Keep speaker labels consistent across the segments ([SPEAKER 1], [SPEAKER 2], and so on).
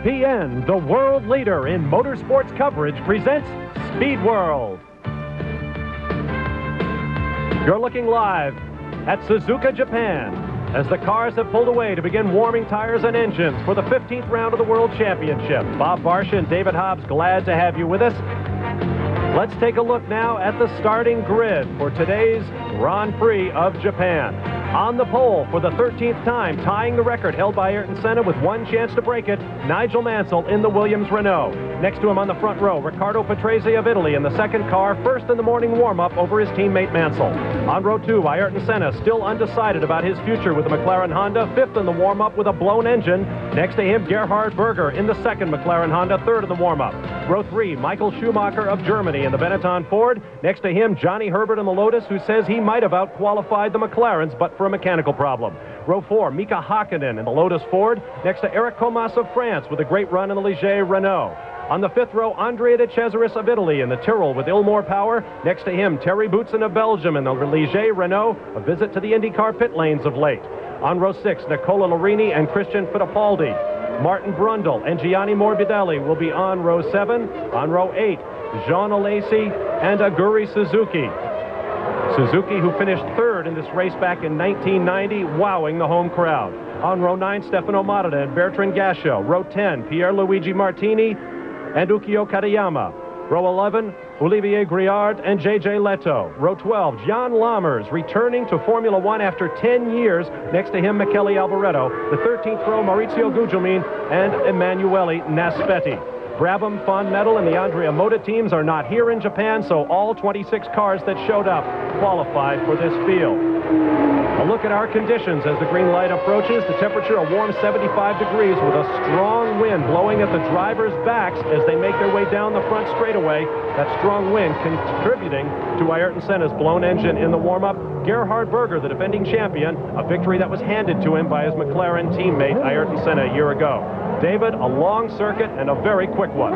[SPEAKER 1] ESPN, the world leader in motorsports coverage, presents Speed World. You're looking live at Suzuka, Japan, as the cars have pulled away to begin warming tires and engines for the 15th round of the World Championship. Bob Barsha and David Hobbs, glad to have you with us. Let's take a look now at the starting grid for today's Grand Prix of Japan. On the pole for the 13th time, tying the record held by Ayrton Senna with one chance to break it, Nigel Mansell in the Williams Renault. Next to him on the front row, Riccardo Patrese of Italy in the second car, first in the morning warm-up over his teammate Mansell. On row 2, Ayrton Senna, still undecided about his future with the McLaren Honda, fifth in the warm-up with a blown engine. Next to him, Gerhard Berger in the second McLaren Honda, third in the warm-up. Row 3, Michael Schumacher of Germany in the Benetton Ford. Next to him, Johnny Herbert in the Lotus, who says he might have outqualified the McLarens, but for a mechanical problem. Row 4, Mika Hakkinen in the Lotus Ford. Next to Eric Comas of France with a great run in the Ligier Renault. On the fifth row, Andrea de Cesaris of Italy in the Tyrrell with Ilmor Power. Next to him, Terry Boutsen of Belgium in the Ligier Renault, a visit to the IndyCar pit lanes of late. On row 6, Nicola Larini and Christian Fittipaldi. Martin Brundle and Gianni Morbidelli will be on row 7. On row 8, Jean Alesi and Aguri Suzuki. Suzuki, who finished third in this race back in 1990, wowing the home crowd. On row 9, Stefano Matta and Bertrand Gachot. Row 10, Pierluigi Martini and Ukio Katayama. Row 11, Olivier Griard and J.J. Leto. Row 12, Jan Lammers, returning to Formula One after 10 years. Next to him, Michele Alboreto. The 13th row, Maurizio Gugelmin and Emanuele Naspetti. Brabham, Fondmetal, and the Andrea Moda teams are not here in Japan, so all 26 cars that showed up qualified for this field. A look at our conditions as the green light approaches. The temperature, a warm 75 degrees with a strong wind blowing at the drivers' backs as they make their way down the front straightaway. That strong wind contributing to Ayrton Senna's blown engine in the warm-up. Gerhard Berger, the defending champion, a victory that was handed to him by his McLaren teammate Ayrton Senna a year ago. David, a long circuit and a very quick one.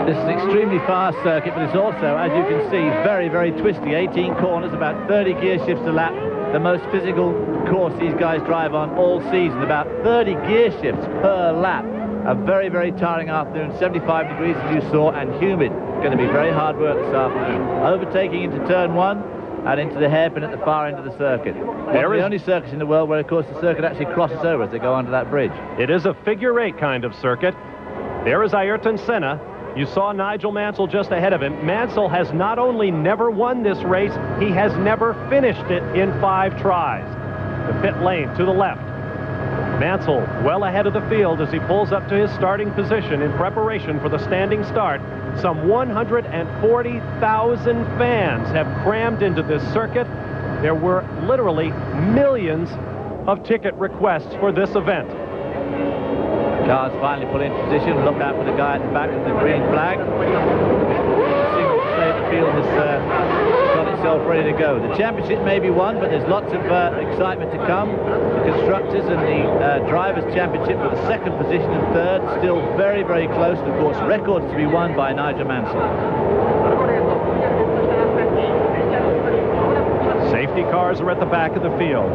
[SPEAKER 2] This is an extremely fast circuit, but it's also, as you can see, very, very twisty. 18 corners, about 30 gear shifts a lap. The most physical course these guys drive on all season. About 30 gear shifts per lap. A very, very tiring afternoon. 75 degrees, as you saw, and humid. Going to be very hard work this afternoon. Overtaking into turn 1 and into the hairpin at the far end of the circuit. One of the only circuits in the world where, of course, the circuit actually crosses over as they go under that bridge.
[SPEAKER 1] It is a figure-8 kind of circuit. There is Ayrton Senna. You saw Nigel Mansell just ahead of him. Mansell has not only never won this race, he has never finished it in 5 tries. The pit lane to the left. Mansell well ahead of the field as he pulls up to his starting position in preparation for the standing start. Some 140,000 fans have crammed into this circuit. There were literally millions of ticket requests for this event.
[SPEAKER 2] Cars finally pull into position. Look out for the guy at the back with the green flag. Single to say the field has got itself ready to go. The championship may be won, but there's lots of excitement to come. The Constructors and the Drivers' Championship for the second position and third, still very, very close. And of course, records to be won by Nigel Mansell.
[SPEAKER 1] Safety cars are at the back of the field.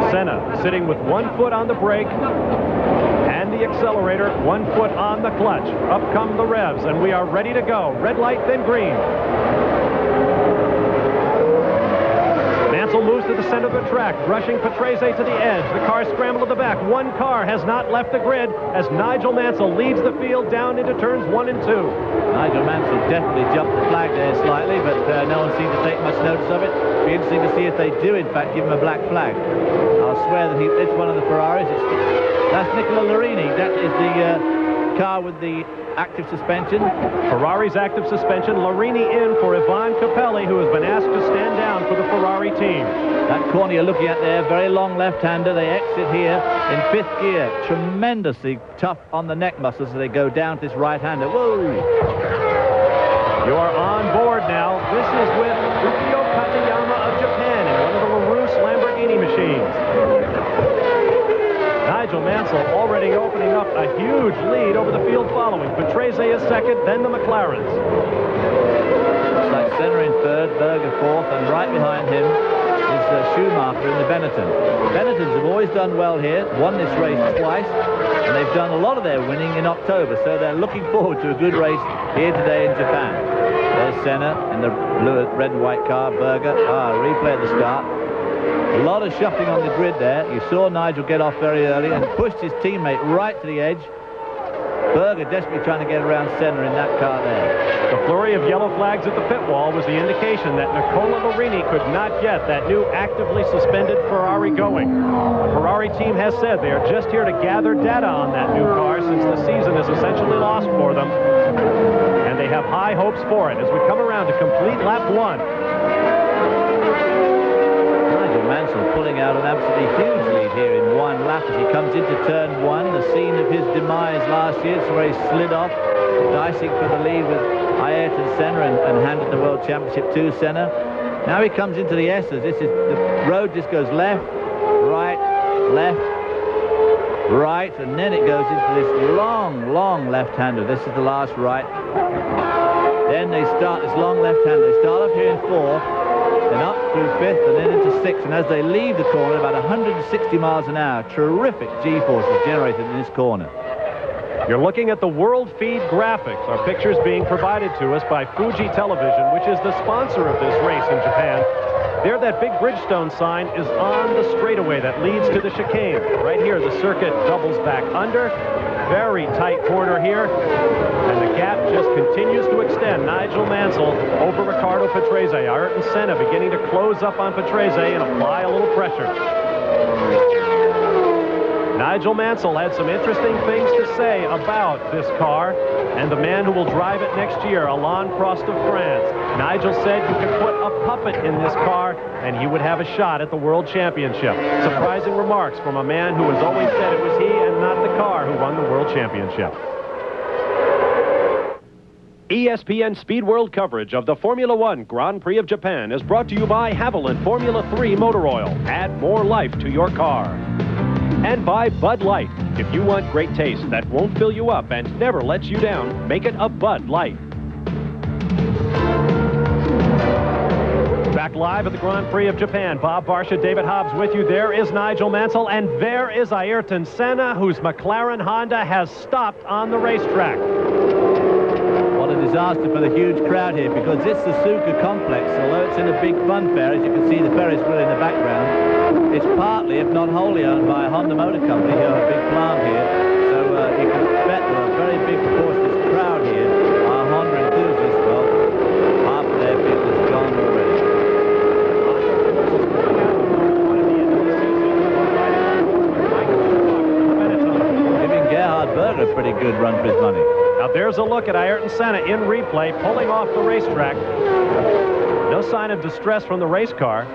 [SPEAKER 1] Senna sitting with one foot on the brake and the accelerator, one foot on the clutch. Up come the revs, and we are ready to go. Red light, then green. Mansell moves to the center of the track, brushing Patrese to the edge. The cars scramble to the back. One car has not left the grid as Nigel Mansell leads the field down into turns 1 and 2.
[SPEAKER 2] Nigel Mansell definitely jumped the flag there slightly, but no one seemed to take much notice of it. It'll be interesting to see if they do, in fact, give him a black flag. I'll swear that it's one of the Ferraris. That's Nicola Larini. That is the car with the active suspension.
[SPEAKER 1] Ferrari's active suspension. Larini in for Ivan Capelli, who has been asked to stand down for the Ferrari team.
[SPEAKER 2] That corner you're looking at there, very long left-hander. They exit here in 5th gear. Tremendously tough on the neck muscles as they go down to this right-hander. Whoa!
[SPEAKER 1] You are on board now. This is with Ukio Katayama of Japan in one of the LaRousse Lamborghini machines. Nigel Mansell already opening up a huge lead over the field following. Patrese is second, then the McLarens.
[SPEAKER 2] Looks like Senna in third, Berger fourth, and right behind him is Schumacher in the Benetton. Benettons have always done well here, won this race twice, and they've done a lot of their winning in October, so they're looking forward to a good race here today in Japan. There's Senna in the blue, red and white car, Berger. Replay at the start. A lot of shuffling on the grid there. You saw Nigel get off very early and pushed his teammate right to the edge. Berger desperately trying to get around Senna in that car there.
[SPEAKER 1] The flurry of yellow flags at the pit wall was the indication that Nicola Larini could not get that new actively suspended Ferrari going. The Ferrari team has said they are just here to gather data on that new car since the season is essentially lost for them. And they have high hopes for it as we come around to complete lap 1.
[SPEAKER 2] Mansell pulling out an absolutely huge lead here in one lap as he comes into turn 1, the scene of his demise last year. It's where he slid off, dicing for the lead with Ayrton Senna and handed the World Championship to Senna. Now he comes into the S's. This is the road just goes left, right, and then it goes into this long left-hander. This is the last right. Then they start this long left-hander. They start up here in 4th. Then up through 5th and then into 6th, and as they leave the corner, about 160 miles an hour, terrific G-force is generated in this corner.
[SPEAKER 1] You're looking at the World Feed graphics. Our pictures being provided to us by Fuji Television, which is the sponsor of this race in Japan. There, that big Bridgestone sign is on the straightaway that leads to the chicane. Right here, the circuit doubles back under. Very tight corner here, and the gap just continues to extend. Nigel Mansell over Riccardo Patrese. Ayrton Senna beginning to close up on Patrese and apply a little pressure. Nigel Mansell had some interesting things to say about this car and the man who will drive it next year, Alain Prost of France. Nigel said you could put a puppet in this car and he would have a shot at the World Championship. Surprising remarks from a man who has always said it was he and not the car who won the World Championship. ESPN Speed World coverage of the Formula One Grand Prix of Japan is brought to you by Haviland Formula 3 Motor Oil. Add more life to your car. And by Bud Light. If you want great taste that won't fill you up and never lets you down, make it a Bud Light. Back live at the Grand Prix of Japan. Bob Barsha, David Hobbs with you. There is Nigel Mansell, and there is Ayrton Senna, whose McLaren Honda has stopped on the racetrack.
[SPEAKER 2] What a disaster for the huge crowd here, because this Suzuka complex, although it's in a big fun fair, as you can see the Ferris wheel in the background, it's partly, if not wholly, owned by a Honda Motor Company, who have a big plant here. So you can bet that a very big proportion of this crowd here are Honda enthusiasts. Well, half of their field is gone already. Giving Gerhard Berger a pretty good run for his money.
[SPEAKER 1] Now there's a look at Ayrton Senna in replay, pulling off the racetrack. No sign of distress from the race car,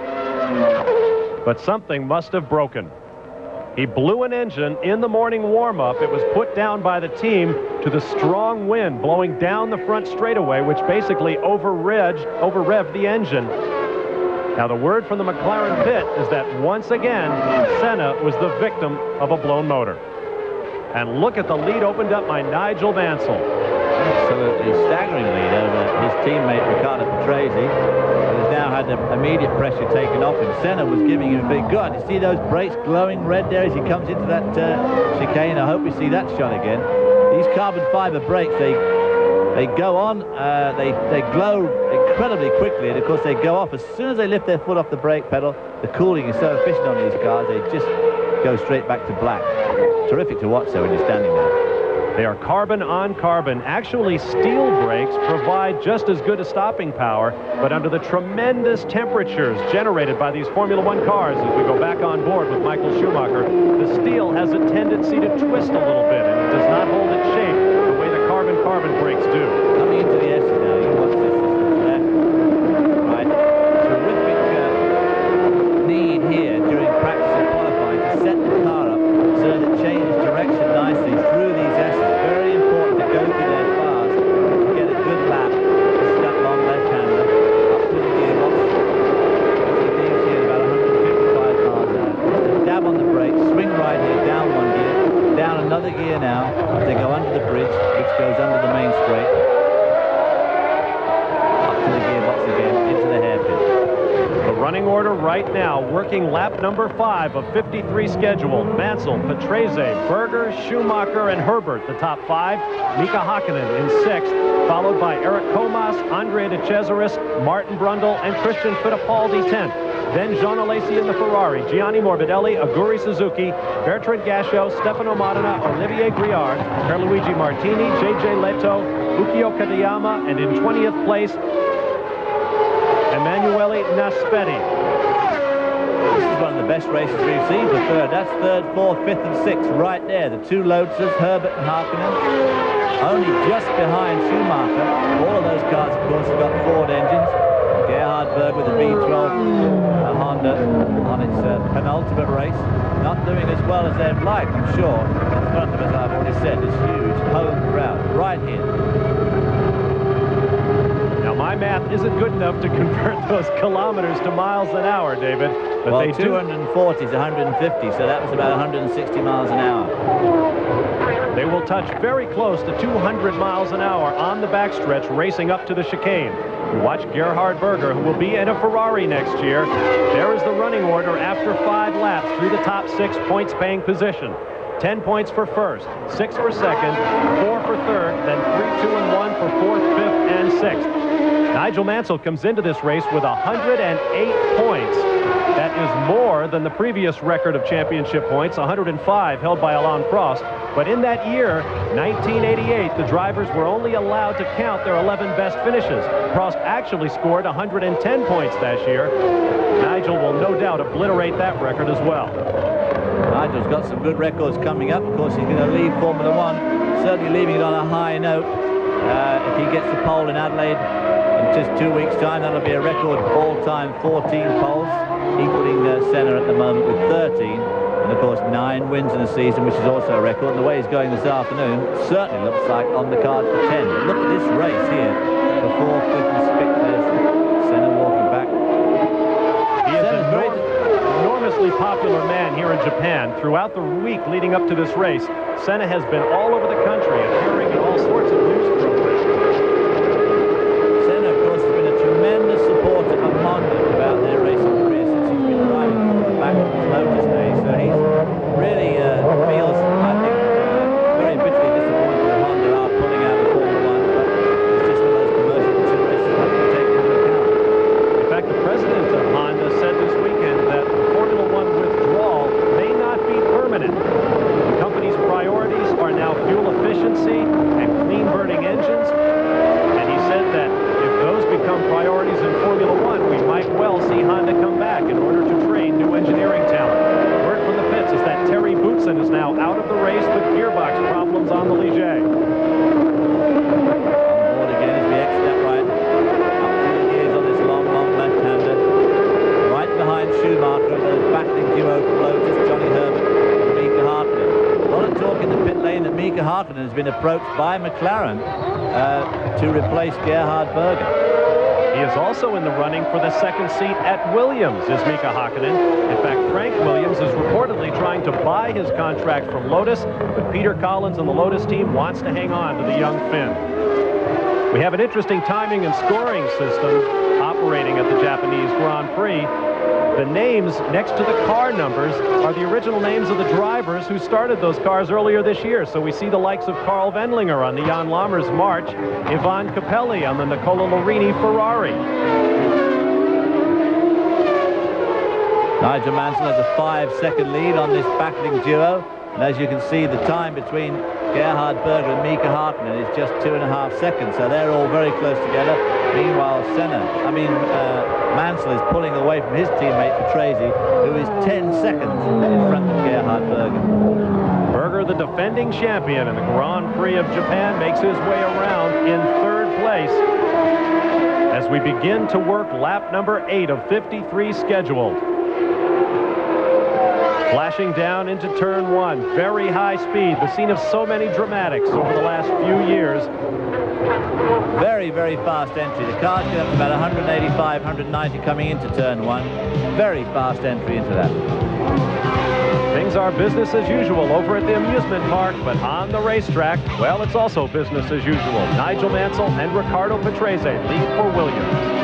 [SPEAKER 1] but something must have broken. He blew an engine in the morning warm-up. It was put down by the team to the strong wind blowing down the front straightaway, which basically over-revved the engine. Now the word from the McLaren pit is that once again, Senna was the victim of a blown motor. And look at the lead opened up by Nigel Mansell.
[SPEAKER 2] Absolutely staggering lead over his teammate Riccardo Patrese, who has now had the immediate pressure taken off him. Senna was giving him a big gut. You see those brakes glowing red there as he comes into that chicane. I hope we see that shot again. These carbon fiber brakes, they go on, they glow incredibly quickly, and of course they go off as soon as they lift their foot off the brake pedal. The cooling is so efficient on these cars, they just go straight back to black. Terrific to watch, though, when you're standing there.
[SPEAKER 1] They are carbon on carbon. Actually, steel brakes provide just as good a stopping power, but under the tremendous temperatures generated by these Formula One cars, as we go back on board with Michael Schumacher, the steel has a tendency to twist a little bit, and it does not hold its shape the way the carbon-carbon brakes do.
[SPEAKER 2] Coming into the S now, you watch this left, right. Terrific need here during practice and qualifying to set the car up so that it changes direction nicely through these S's. Very important to go through there fast to get a good lap. This is that long left-hander up to the gearbox. As he leaves here at about 155 miles an hour. Dab on the brakes, swing right here, down one gear, down another gear now as they go under the bridge, which goes under the main straight.
[SPEAKER 1] running order right now, working lap number 5 of 53 scheduled. Mansell, Patrese, Berger, Schumacher, and Herbert, the top 5. Mika Hakkinen in 6th, followed by Eric Comas, Andre de Cesaris, Martin Brundle, and Christian Fittipaldi 10th. Then Jean Alesi in the Ferrari, Gianni Morbidelli, Aguri Suzuki, Bertrand Gachot, Stefano Modena, Olivier Griard, Pierluigi Martini, J.J. Leto, Ukio Kadayama, and in 20th place, Emanuele Naspetti.
[SPEAKER 2] This is one of the best races we've seen for third. That's third, fourth, fifth, and sixth right there. The two Lotuses, Herbert and Hakkinen, only just behind Schumacher. All of those cars, of course, have got Ford engines. Gerhard Berger with the V12 Honda on its penultimate race. Not doing as well as they'd like, I'm sure. In front of us, I've already said, this huge home crowd right here.
[SPEAKER 1] Now, my math isn't good enough to convert those kilometers to miles an hour, David. But
[SPEAKER 2] well,
[SPEAKER 1] they
[SPEAKER 2] 240 is 150, so that was about 160 miles an hour.
[SPEAKER 1] They will touch very close to 200 miles an hour on the backstretch, racing up to the chicane. We watch Gerhard Berger, who will be in a Ferrari next year. There is the running order after 5 laps through the top 6 points-paying position. 10 points for first, 6 for second, 4 for third, then 3, 2, and 1 for fourth, fifth, and sixth. Nigel Mansell comes into this race with 108 points. That is more than the previous record of championship points, 105, held by Alain Prost. But in that year, 1988, the drivers were only allowed to count their 11 best finishes. Prost actually scored 110 points that year. Nigel will no doubt obliterate that record as well.
[SPEAKER 2] Nigel's got some good records coming up. Of course, he's going to leave Formula One, certainly leaving it on a high note. If he gets the pole in Adelaide in just 2 weeks' time, that'll be a record all-time 14 poles, equaling Senna at the moment with 13. And, of course, 9 wins in the season, which is also a record. And the way he's going this afternoon certainly looks like on the cards for 10. But look at this race here. The 4th, 5th, and 6th. There's Senna walking back.
[SPEAKER 1] He is an enormously popular man here in Japan. Throughout the week leading up to this race, Senna has been all over the country, appearing in all sorts of news programs.
[SPEAKER 2] Senna, of course, has been a tremendous supporter of Honda throughout their racing career since he's been driving back from his Lotus days. So he's really feels, I think, very bitterly disappointed that Honda are pulling out of Formula One. But it's just one of those commercial considerations that have to be taken into account.
[SPEAKER 1] In fact, the president of Honda said this weekend that Formula One withdrawal may not be permanent. The company's priorities are now fuel efficiency and clean-burning engines. And he said that if those become priorities in Formula One, we might well see Honda come back in order to train new engineering talent. Word from the pits is that Terry Boutsen is now out of the race with gearbox problems on the Ligier.
[SPEAKER 2] On board again as we exit that right. Up 2 gears on this long left-hander. Right behind Schumacher, the battling duo from Lotus, Johnny Herbert and Mika Hakkinen. A lot of talk in the pit lane that Mika Hakkinen has been approached by McLaren to replace Gerhard Berger.
[SPEAKER 1] He is also in the running for the second seat at Williams, is Mika Hakkinen. In fact, Frank Williams is reportedly trying to buy his contract from Lotus, but Peter Collins and the Lotus team wants to hang on to the young Finn. We have an interesting timing and scoring system operating at the Japanese Grand Prix. The names next to the car numbers are the original names of the drivers who started those cars earlier this year. So we see the likes of Karl Wendlinger on the Jan Lammers March, Ivan Capelli on the Nicola Larini Ferrari.
[SPEAKER 2] Nigel Mansell has a 5-second lead on this battling duo. And as you can see, the time between Gerhard Berger and Mika Hakkinen is just 2.5 seconds. So they're all very close together. Meanwhile, Mansell is pulling away from his teammate Patrese, who is 10 seconds in front of Gerhard Berger.
[SPEAKER 1] Berger, the defending champion in the Grand Prix of Japan, makes his way around in 3rd place as we begin to work lap number 8 of 53 scheduled. Flashing down into turn 1, very high speed, the scene of so many dramatics over the last few years.
[SPEAKER 2] Very, very fast entry. The cars get up to about 185, 190 coming into turn 1. Very fast entry into that.
[SPEAKER 1] Things are business as usual over at the amusement park, but on the racetrack, well, it's also business as usual. Nigel Mansell and Riccardo Patrese lead for Williams.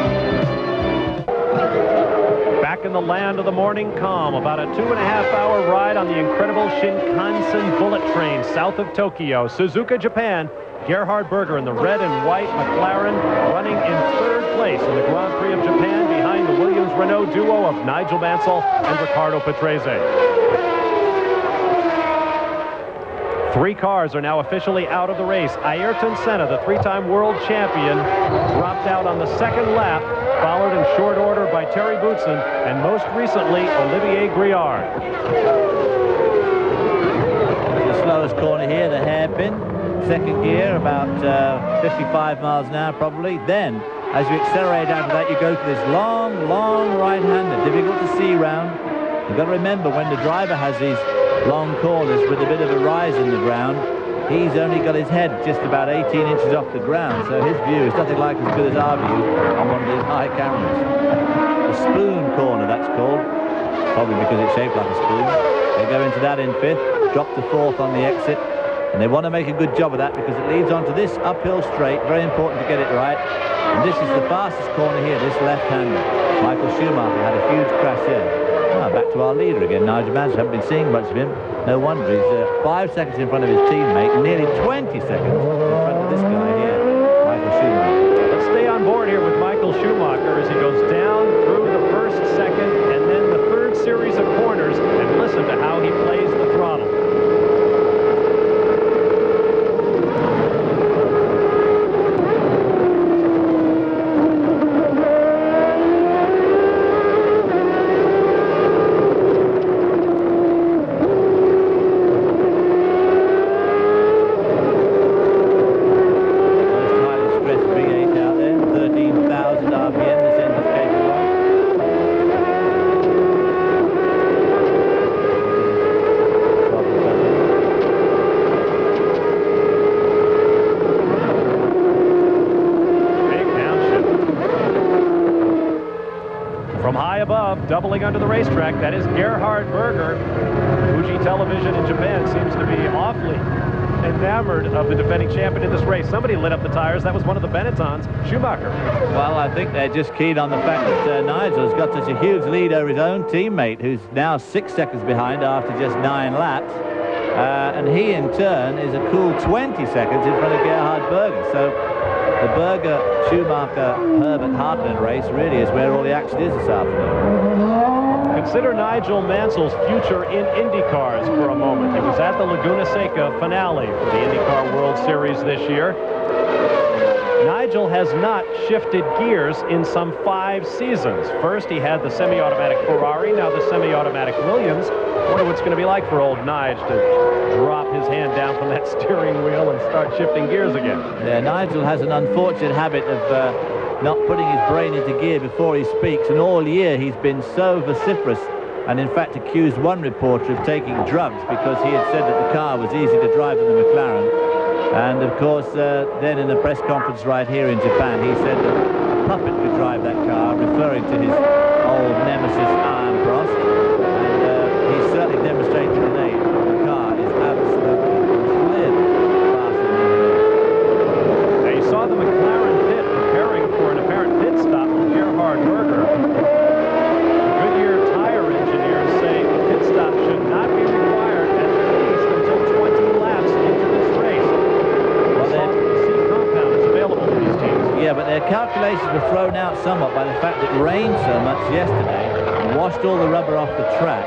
[SPEAKER 1] in the land of the morning calm. About a 2.5-hour ride on the incredible Shinkansen bullet train south of Tokyo. Suzuka, Japan. Gerhard Berger in the red and white McLaren running in third place in the Grand Prix of Japan behind the Williams-Renault duo of Nigel Mansell and Riccardo Patrese. 3 cars are now officially out of the race. Ayrton Senna, the 3-time world champion, dropped out on the second lap, followed in short order by Terry Boutsen, and most recently, Olivier Griard.
[SPEAKER 2] The slowest corner here, the hairpin. Second gear, about 55 miles an hour probably. Then, as you accelerate out of that, you go to this long, long right-hander. Difficult to see round. You've got to remember, when the driver has these long corners with a bit of a rise in the ground, he's only got his head just about 18 inches off the ground, so his view is nothing like as good as our view on one of these high cameras. The spoon corner, that's called, probably because it's shaped like a spoon. They go into that in 5th, drop to 4th on the exit, and they want to make a good job of that because it leads on to this uphill straight. Very important to get it right. And this is the fastest corner here, this left-hander. Michael Schumacher had a huge crash there. Back to our leader again, Nigel Mansell. Haven't been seeing much of him. No wonder he's 5 seconds in front of his teammate, nearly 20 seconds in front of this guy here, Michael Schumacher.
[SPEAKER 1] Let's stay on board here with Michael Schumacher as he goes down through the first, second, and then the third series of corners, and listen to how he plays the throttle. Doubling under the racetrack, that is Gerhard Berger. Fuji Television in Japan seems to be awfully enamored of the defending champion in this race. Somebody lit up the tires. That was one of the Benettons, Schumacher.
[SPEAKER 2] Well, I think they're just keen on the fact that Nigel's got such a huge lead over his own teammate, who's now 6 seconds behind after just 9 laps. And he, in turn, is a cool 20 seconds in front of Gerhard Berger. So the Berger-Schumacher-Herbert-Hartland race really is where all the action is this afternoon.
[SPEAKER 1] Consider Nigel Mansell's future in IndyCars for a moment. He was at the Laguna Seca finale for the IndyCar World Series this year. Nigel has not shifted gears in some 5 seasons. First, he had the semi-automatic Ferrari, now the semi-automatic Williams. I wonder what it's going to be like for old Nigel to drop his hand down from that steering wheel and start shifting gears again.
[SPEAKER 2] Yeah, Nigel has an unfortunate habit of not putting his brain into gear before he speaks, and all year he's been so vociferous and in fact accused one reporter of taking drugs because he had said that the car was easy to drive than the McLaren. And of course, then in a press conference right here in Japan, he said that a puppet could drive that car, referring to his old nemesis Alain Prost. And he's certainly demonstrated today that the car is absolutely clearly faster than him.
[SPEAKER 1] Now you saw the McLaren pit preparing for an apparent pit stop for Gerhard Berger. Goodyear tire engineers say a pit stop should not be required at least until 20 laps into this race.
[SPEAKER 2] Yeah, but their calculations were thrown out somewhat by the fact that it rained so much yesterday and washed all the rubber off the track.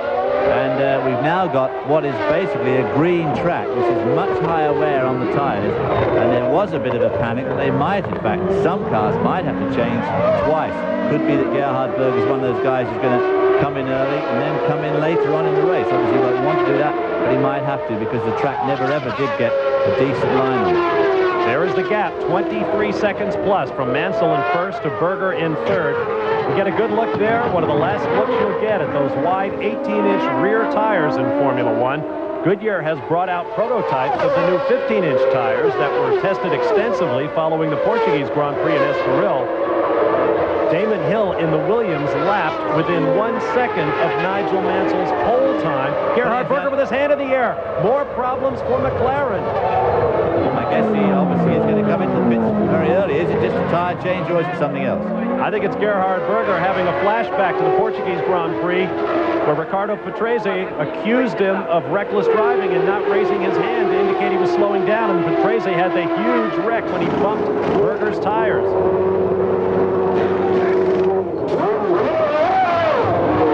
[SPEAKER 2] And we've now got what is basically a green track, which is much higher wear on the tyres. And there was a bit of a panic that they might, in fact, some cars might have to change twice. Could be that Gerhard Berger is one of those guys who's going to come in early and then come in later on in the race. Obviously, he won't want to do that, but he might have to because the track never ever did get a decent line on it.
[SPEAKER 1] There is the gap, 23 seconds plus from Mansell in first to Berger in third. We get a good look there. One of the last looks you'll get at those wide 18-inch rear tires in Formula One. Goodyear has brought out prototypes of the new 15-inch tires that were tested extensively following the Portuguese Grand Prix in Estoril. Damon Hill in the Williams lapped within 1 second of Nigel Mansell's pole time. Gerhard Berger with his hand in the air. More problems for McLaren.
[SPEAKER 2] I guess he obviously is going to come into the pits very early. Is it just a tyre change or is it something else?
[SPEAKER 1] I think it's Gerhard Berger having a flashback to the Portuguese Grand Prix, where Ricardo Patrese accused him of reckless driving and not raising his hand to indicate he was slowing down, and Patrese had the huge wreck when he bumped Berger's tires.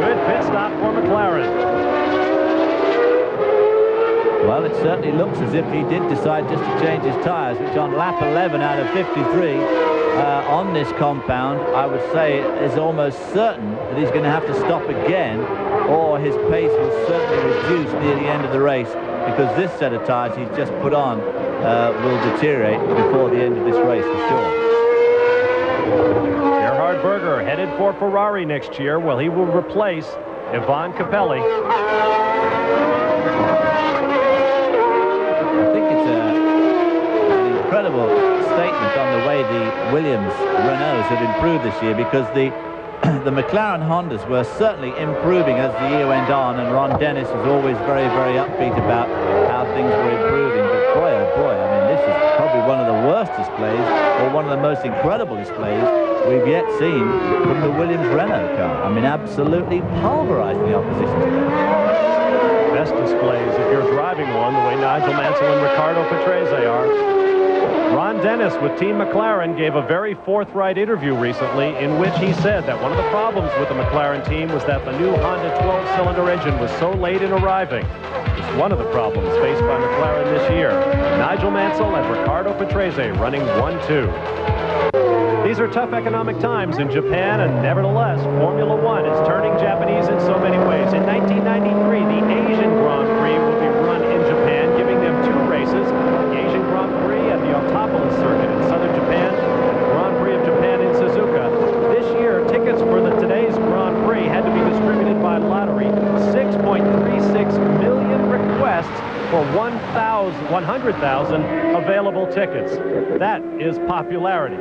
[SPEAKER 1] Good pit stop for McLaren.
[SPEAKER 2] Well, it certainly looks as if he did decide just to change his tires, which on lap 11 out of 53 on this compound, I would say is almost certain that he's going to have to stop again, or his pace will certainly reduce near the end of the race, because this set of tires he's just put on will deteriorate before the end of this race for sure.
[SPEAKER 1] Gerhard Berger headed for Ferrari next year. Well, he will replace Ivan Capelli.
[SPEAKER 2] Incredible statement on the way the Williams Renaults have improved this year, because the McLaren Hondas were certainly improving as the year went on, and Ron Dennis was always very, very upbeat about how things were improving. But boy, oh boy, I mean, this is probably one of the worst displays, or one of the most incredible displays we've yet seen from the Williams Renault car. I mean, absolutely pulverizing the opposition.
[SPEAKER 1] Best displays if you're driving one, the way Nigel Mansell and Ricardo Patrese are. Ron Dennis with Team McLaren gave a very forthright interview recently in which he said that one of the problems with the McLaren team was that the new Honda 12-cylinder engine was so late in arriving. It's one of the problems faced by McLaren this year. Nigel Mansell and Ricardo Patrese running 1-2. These are tough economic times in Japan, and nevertheless, Formula One is turning Japanese in so many ways. In 1993, the Asian Grand Prix will be run in Japan, giving them 2 races, the Asian Grand Prix at the Otopolis circuit in southern Japan, and the Grand Prix of Japan in Suzuka. This year, tickets for today's Grand Prix had to be distributed by lottery. 6.36 million requests for 100,000 available tickets. That is popularity.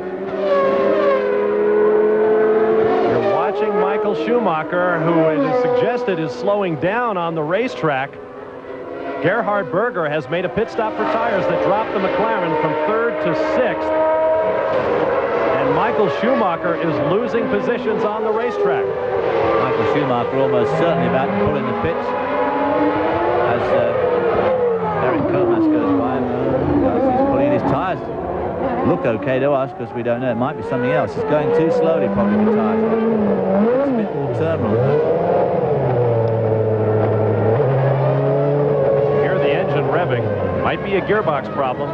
[SPEAKER 1] You're watching Michael Schumacher, who it is suggested is slowing down on the racetrack. Gerhard Berger has made a pit stop for tires that dropped the McLaren from 3rd to 6th. And Michael Schumacher is losing positions on the racetrack.
[SPEAKER 2] Michael Schumacher almost certainly about to pull in the pits as Eric Comas goes by. He's pulling his tires. Look okay to us, because we don't know. It might be something else. He's going too slowly, probably, with tires. It's a bit more terminal.
[SPEAKER 1] Hear the engine revving. Might be a gearbox problem.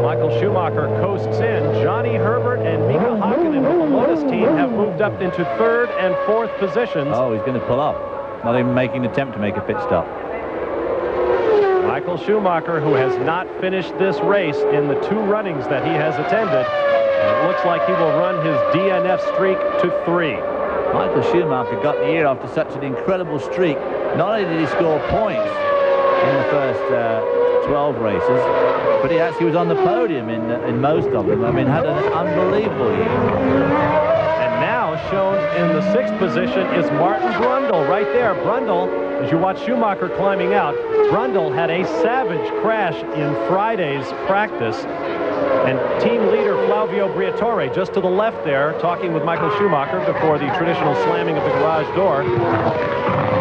[SPEAKER 1] Michael Schumacher coasts in. Johnny Herbert and Mika Hakkinen of the Lotus team have moved up into 3rd and 4th positions.
[SPEAKER 2] Oh, he's going to pull up. Not even making an attempt to make a pit stop.
[SPEAKER 1] Michael Schumacher, who has not finished this race in the 2 runnings that he has attended, and it looks like he will run his DNF streak to 3.
[SPEAKER 2] Michael Schumacher got the year after such an incredible streak. Not only did he score points in the first 12 races, but he actually was on the podium in most of them. I mean, had an unbelievable year.
[SPEAKER 1] And now shown in the 6th position is Martin Brundle right there. Brundle, as you watch Schumacher climbing out, Brundle had a savage crash in Friday's practice. And team leader Flavio Briatore, just to the left there, talking with Michael Schumacher before the traditional slamming of the garage door,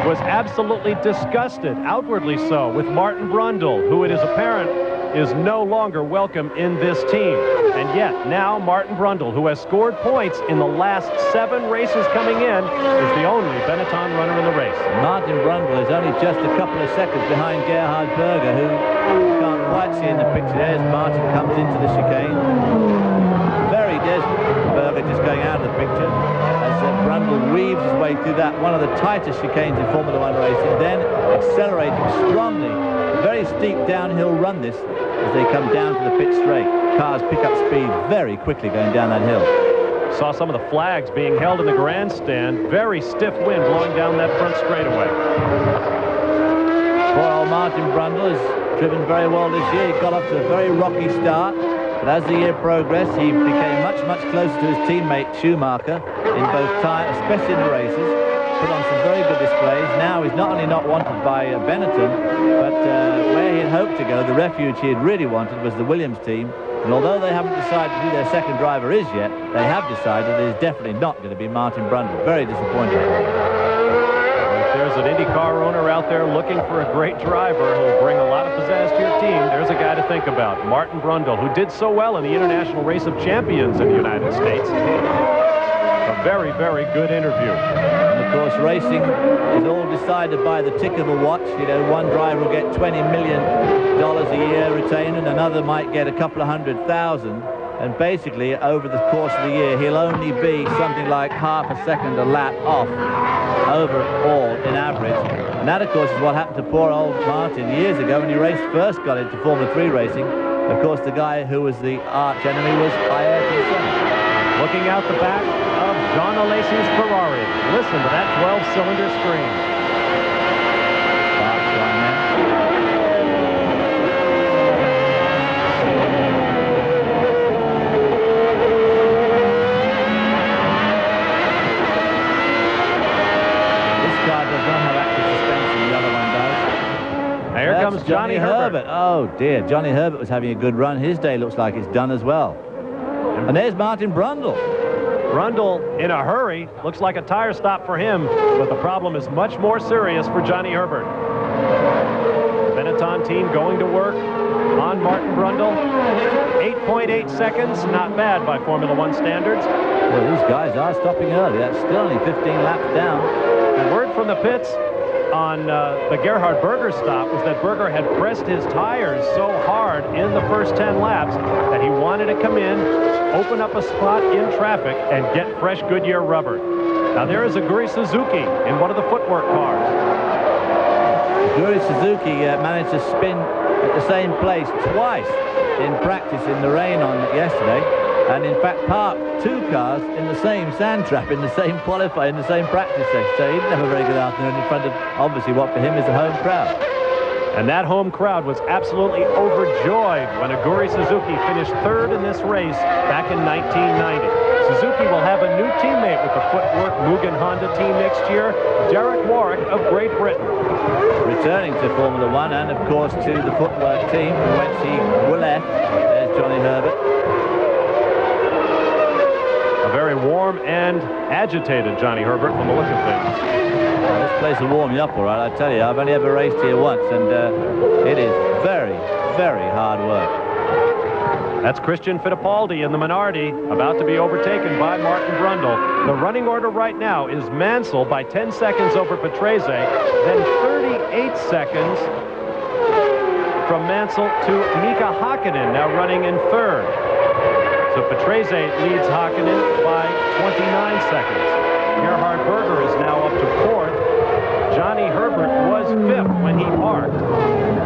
[SPEAKER 1] was absolutely disgusted, outwardly so, with Martin Brundle, who it is apparent is no longer welcome in this team. And yet, now Martin Brundle, who has scored points in the last 7 races coming in, is the only Benetton runner in the race.
[SPEAKER 2] Martin Brundle is only just a couple of seconds behind Gerhard Berger, who you can't quite see in the picture there as Martin comes into the chicane. Very desperate. Berger just going out of the picture as Brundle weaves his way through that, one of the tightest chicanes in Formula One racing, then accelerating strongly. A very steep downhill run this as they come down to the pit straight. Cars pick up speed very quickly going down that hill.
[SPEAKER 1] Saw some of the flags being held in the grandstand. Very stiff wind blowing down that front straightaway.
[SPEAKER 2] Poor old Martin Brundle has driven very well this year. He got off to a very rocky start, but as the year progressed, he became much, much closer to his teammate Schumacher in both time, especially in the races. Put on some very good displays. Now he's not only not wanted by Benetton, but where he had hoped to go, the refuge he had really wanted was the Williams team. And although they haven't decided who their second driver is yet, they have decided it is definitely not going to be Martin Brundle. Very disappointing.
[SPEAKER 1] If there's an IndyCar owner out there looking for a great driver who will bring a lot of pizzazz to your team, there's a guy to think about, Martin Brundle, who did so well in the International Race of Champions in the United States. A very, very good interview.
[SPEAKER 2] And of course, racing is all decided by the tick of a watch. You know, one driver will get $20 million a year retained, and another might get a couple of $100,000. And basically, over the course of the year, he'll only be something like half a second a lap off overall in average. And that, of course, is what happened to poor old Martin years ago when he first got into Formula 3 racing. Of course, the guy who was the arch enemy was Ayrton Senna.
[SPEAKER 1] Looking out the back of John Alesi's Ferrari. Listen to that 12-cylinder scream.
[SPEAKER 2] Sparks on there. This car does not have active suspension, the other one does.
[SPEAKER 1] Here comes Johnny Herbert.
[SPEAKER 2] Oh dear, Johnny Herbert was having a good run. His day looks like it's done as well. And there's Martin Brundle.
[SPEAKER 1] Brundle in a hurry. Looks like a tire stop for him, but the problem is much more serious for Johnny Herbert. The Benetton team going to work on Martin Brundle. 8.8 seconds, not bad by Formula One standards.
[SPEAKER 2] Well, these guys are stopping early. That's still only 15 laps down.
[SPEAKER 1] The word from the pits on the Gerhard Berger stop was that Berger had pressed his tires so hard in the first 10 laps that he wanted to come in, open up a spot in traffic, and get fresh Goodyear rubber. Now there is Aguri Suzuki in one of the footwork cars.
[SPEAKER 2] Aguri Suzuki managed to spin at the same place twice in practice in the rain on yesterday, and in fact parked two cars in the same sand trap, in the same qualify, in the same practice session. So he didn't have a very good afternoon in front of, obviously, what for him is a home crowd.
[SPEAKER 1] And that home crowd was absolutely overjoyed when Aguri Suzuki finished third in this race back in 1990. Suzuki will have a new teammate with the footwork Mugen Honda team next year, Derek Warwick of Great Britain.
[SPEAKER 2] Returning to Formula One and, of course, to the footwork team from whence he left. There's Johnny Herbert.
[SPEAKER 1] A very warm and agitated Johnny Herbert from the look of things.
[SPEAKER 2] Well, this place will warm you up all right, I tell you. I've only ever raced here once, and it is very, very hard work.
[SPEAKER 1] That's Christian Fittipaldi in the Minardi, about to be overtaken by Martin Brundle. The running order right now is Mansell by 10 seconds over Patrese, then 38 seconds from Mansell to Mika Hakkinen, now running in third. So Patrese leads Hakkinen by 29 seconds. Gerhard Berger is now up to fourth. Johnny Herbert was fifth when he parked.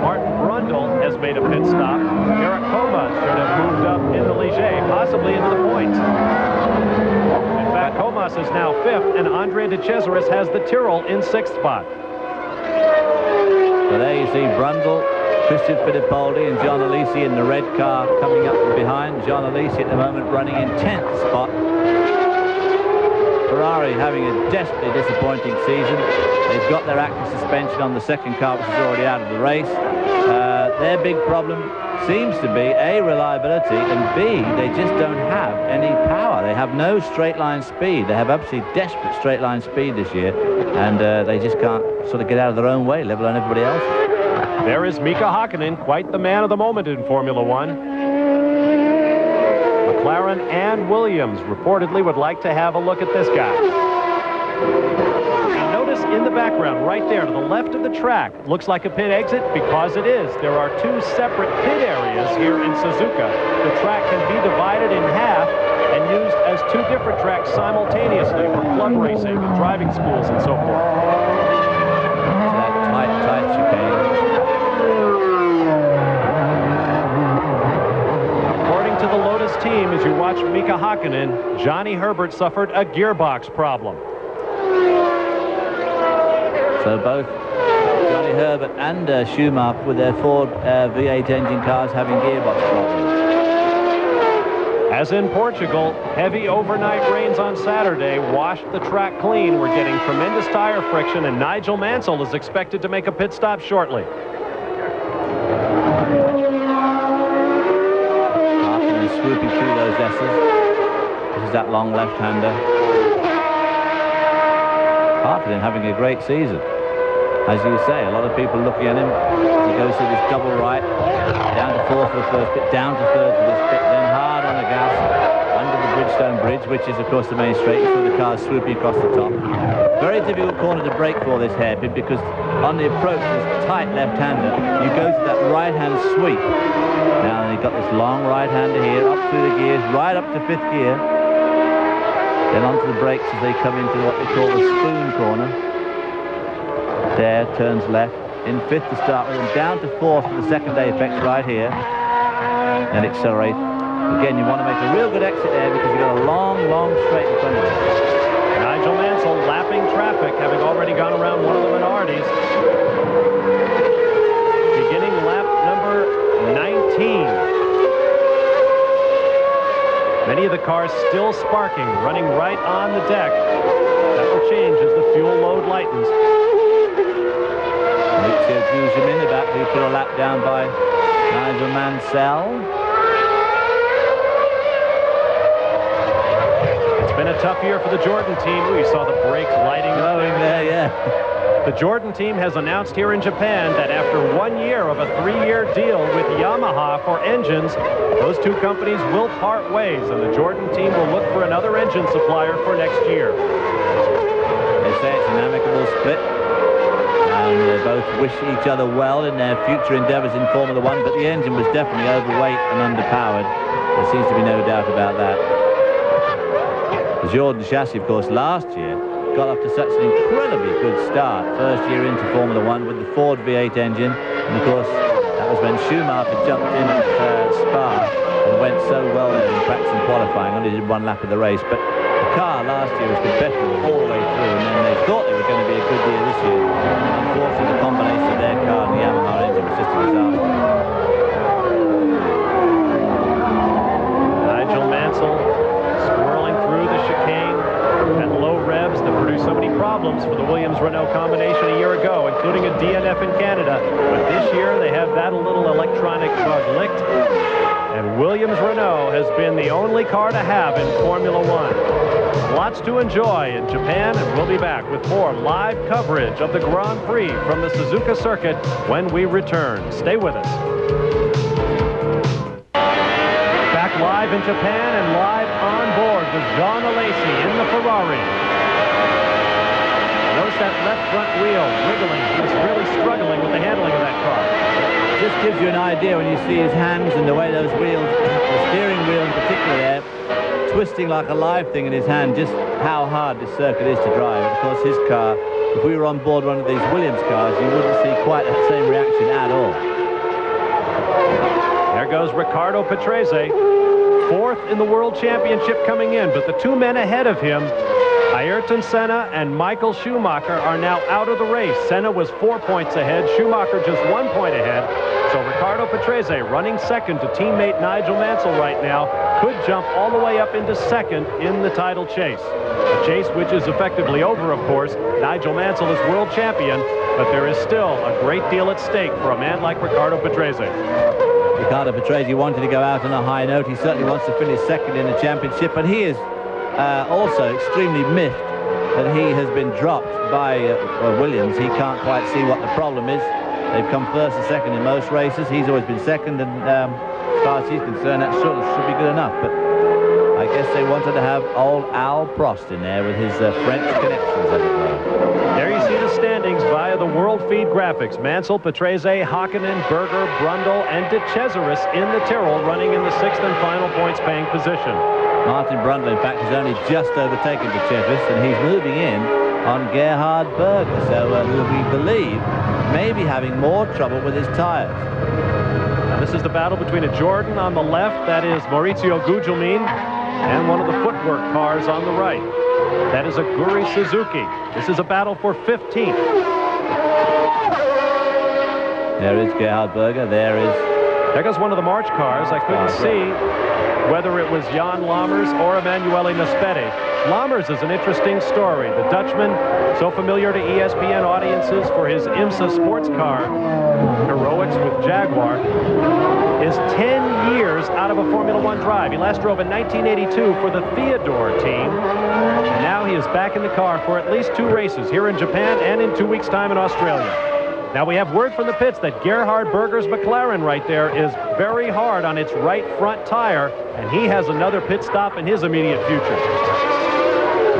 [SPEAKER 1] Martin Brundle has made a pit stop. Eric Comas should have moved up in the Ligier, possibly into the points. In fact, Comas is now fifth, and Andre De Cesaris has the Tyrrell in sixth spot.
[SPEAKER 2] So there you see Brundle, Christian Fittipaldi and John Alesi in the red car coming up from behind. John Alesi at the moment running in 10th spot. Ferrari having a desperately disappointing season. They've got their active suspension on the second car, which is already out of the race. Their big problem seems to be A, reliability, and B, they just don't have any power. They have no straight line speed. They have absolutely desperate straight line speed this year, and they just can't sort of get out of their own way, let alone everybody else.
[SPEAKER 1] There is Mika Hakkinen, quite the man of the moment in Formula One. McLaren and Williams reportedly would like to have a look at this guy. And notice in the background, right there to the left of the track, looks like a pit exit because it is. There are two separate pit areas here in Suzuka. The track can be divided in half and used as two different tracks simultaneously for club racing and driving schools and so forth.
[SPEAKER 2] That tight chicane.
[SPEAKER 1] According to the Lotus team, as you watch Mika Hakkinen, Johnny Herbert suffered a gearbox problem.
[SPEAKER 2] So both Johnny Herbert and Schumacher with their Ford V8 engine cars having gearbox problems.
[SPEAKER 1] As in Portugal, heavy overnight rains on Saturday washed the track clean. We're getting tremendous tire friction, and Nigel Mansell is expected to make a pit stop shortly.
[SPEAKER 2] successes. This is that long left-hander. Hartland having a great season. As you say, a lot of people looking at him as he goes through this double right, down to fourth for the first bit, down to third for this bit, then hard on the gas, under the Bridgestone Bridge, which is, of course, the main straight, so the car's swooping across the top. Very difficult corner to break for this hairpin, because on the approach, this tight left-hander, you go to that right-hand sweep. Now, you've got this long right-hander here, up through the gears, right up to fifth gear. Then onto the brakes as they come into what they call the spoon corner. There, turns left, in fifth to start with, and down to fourth for the second day effects right here. And accelerate. Again, you want to make a real good exit there because you've got a long, long straight in front of you.
[SPEAKER 1] Nigel Mansell lapping traffic, having already gone around one of the minorities. Beginning lap number 19. Many of the cars still sparking, running right on the deck. That will change as the fuel load lightens.
[SPEAKER 2] Maurizio Gugelmin about to put a lap down by Nigel Mansell.
[SPEAKER 1] It's been a tough year for the Jordan team. We saw the brakes lighting up
[SPEAKER 2] there, yeah.
[SPEAKER 1] The Jordan team has announced here in Japan that after 1 year of a 3-year deal with Yamaha for engines, those two companies will part ways, and the Jordan team will look for another engine supplier for next year.
[SPEAKER 2] They say it's an amicable split, and they both wish each other well in their future endeavours in Formula One, but the engine was definitely overweight and underpowered. There seems to be no doubt about that. The Jordan chassis, of course, last year got off to such an incredibly good start. First year into Formula One with the Ford V8 engine. And, of course, that was when Schumacher jumped in at Spa and went so well there in practice and qualifying. Only did one lap of the race. But the car last year was competitive all the way through. And then they thought they were going to be a good year this year. Unfortunately, the combination of their car and the Yamaha engine was just a disaster.
[SPEAKER 1] Nigel Mansell swirling through the chicane at low revs that produced so many problems for the Williams-Renault combination a year ago, including a DNF in Canada. But this year they have that little electronic bug licked, and Williams-Renault has been the only car to have in Formula One. Lots to enjoy in Japan, and we'll be back with more live coverage of the Grand Prix from the Suzuka circuit when we return. Stay with us. Back live in Japan and live on board with Jean Alesi in the Ferrari. Notice that left front wheel wiggling. He's really struggling with the handling of that car.
[SPEAKER 2] Just gives you an idea when you see his hands and the way those wheels, the steering wheel in particular there, twisting like a live thing in his hand, just how hard this circuit is to drive. Of course, his car, if we were on board one of these Williams cars, you wouldn't see quite that same reaction at all.
[SPEAKER 1] There goes Riccardo Patrese, fourth in the World Championship coming in, but the two men ahead of him, Ayrton Senna and Michael Schumacher, are now out of the race. Senna was 4 points ahead, Schumacher just 1 point ahead. So Riccardo Patrese running second to teammate Nigel Mansell right now, could jump all the way up into second in the title chase. A chase which is effectively over, of course. Nigel Mansell is world champion, but there is still a great deal at stake for a man like Riccardo Patrese.
[SPEAKER 2] Riccardo Patrese wanted to go out on a high note. He certainly wants to finish second in the championship, but he is also extremely miffed that he has been dropped by Williams. He can't quite see what the problem is. They've come first and second in most races. He's always been second, and as far as he's concerned, that should be good enough. But I guess they wanted to have old Al Prost in there with his French connections, as it were.
[SPEAKER 1] There you see the standings via the World Feed graphics. Mansell, Patrese, Hakkinen, Berger, Brundle, and De Cesaris in the Tyrrell, running in the sixth and final points-paying position.
[SPEAKER 2] Martin Brundle, in fact, has only just overtaken De Cesaris, and he's moving in on Gerhard Berger, so who we believe may be having more trouble with his tyres.
[SPEAKER 1] Now this is the battle between a Jordan on the left, that is Maurizio Gugelmin, and one of the footwork cars on the right. That is a Guri Suzuki. This is a battle for 15th.
[SPEAKER 2] There is Gerhard Berger.
[SPEAKER 1] There goes one of the March cars. I couldn't see whether it was Jan Lammers or Emanuele Naspetti. Lammers is an interesting story. The Dutchman, so familiar to ESPN audiences for his IMSA sports car heroics with Jaguar, is 10 years out of a Formula One drive. He last drove in 1982 for the Theodore team, and now he is back in the car for at least 2 races here in Japan and in 2 weeks' time in Australia. Now we have word from the pits that Gerhard Berger's McLaren right there is very hard on its right front tire, and he has another pit stop in his immediate future.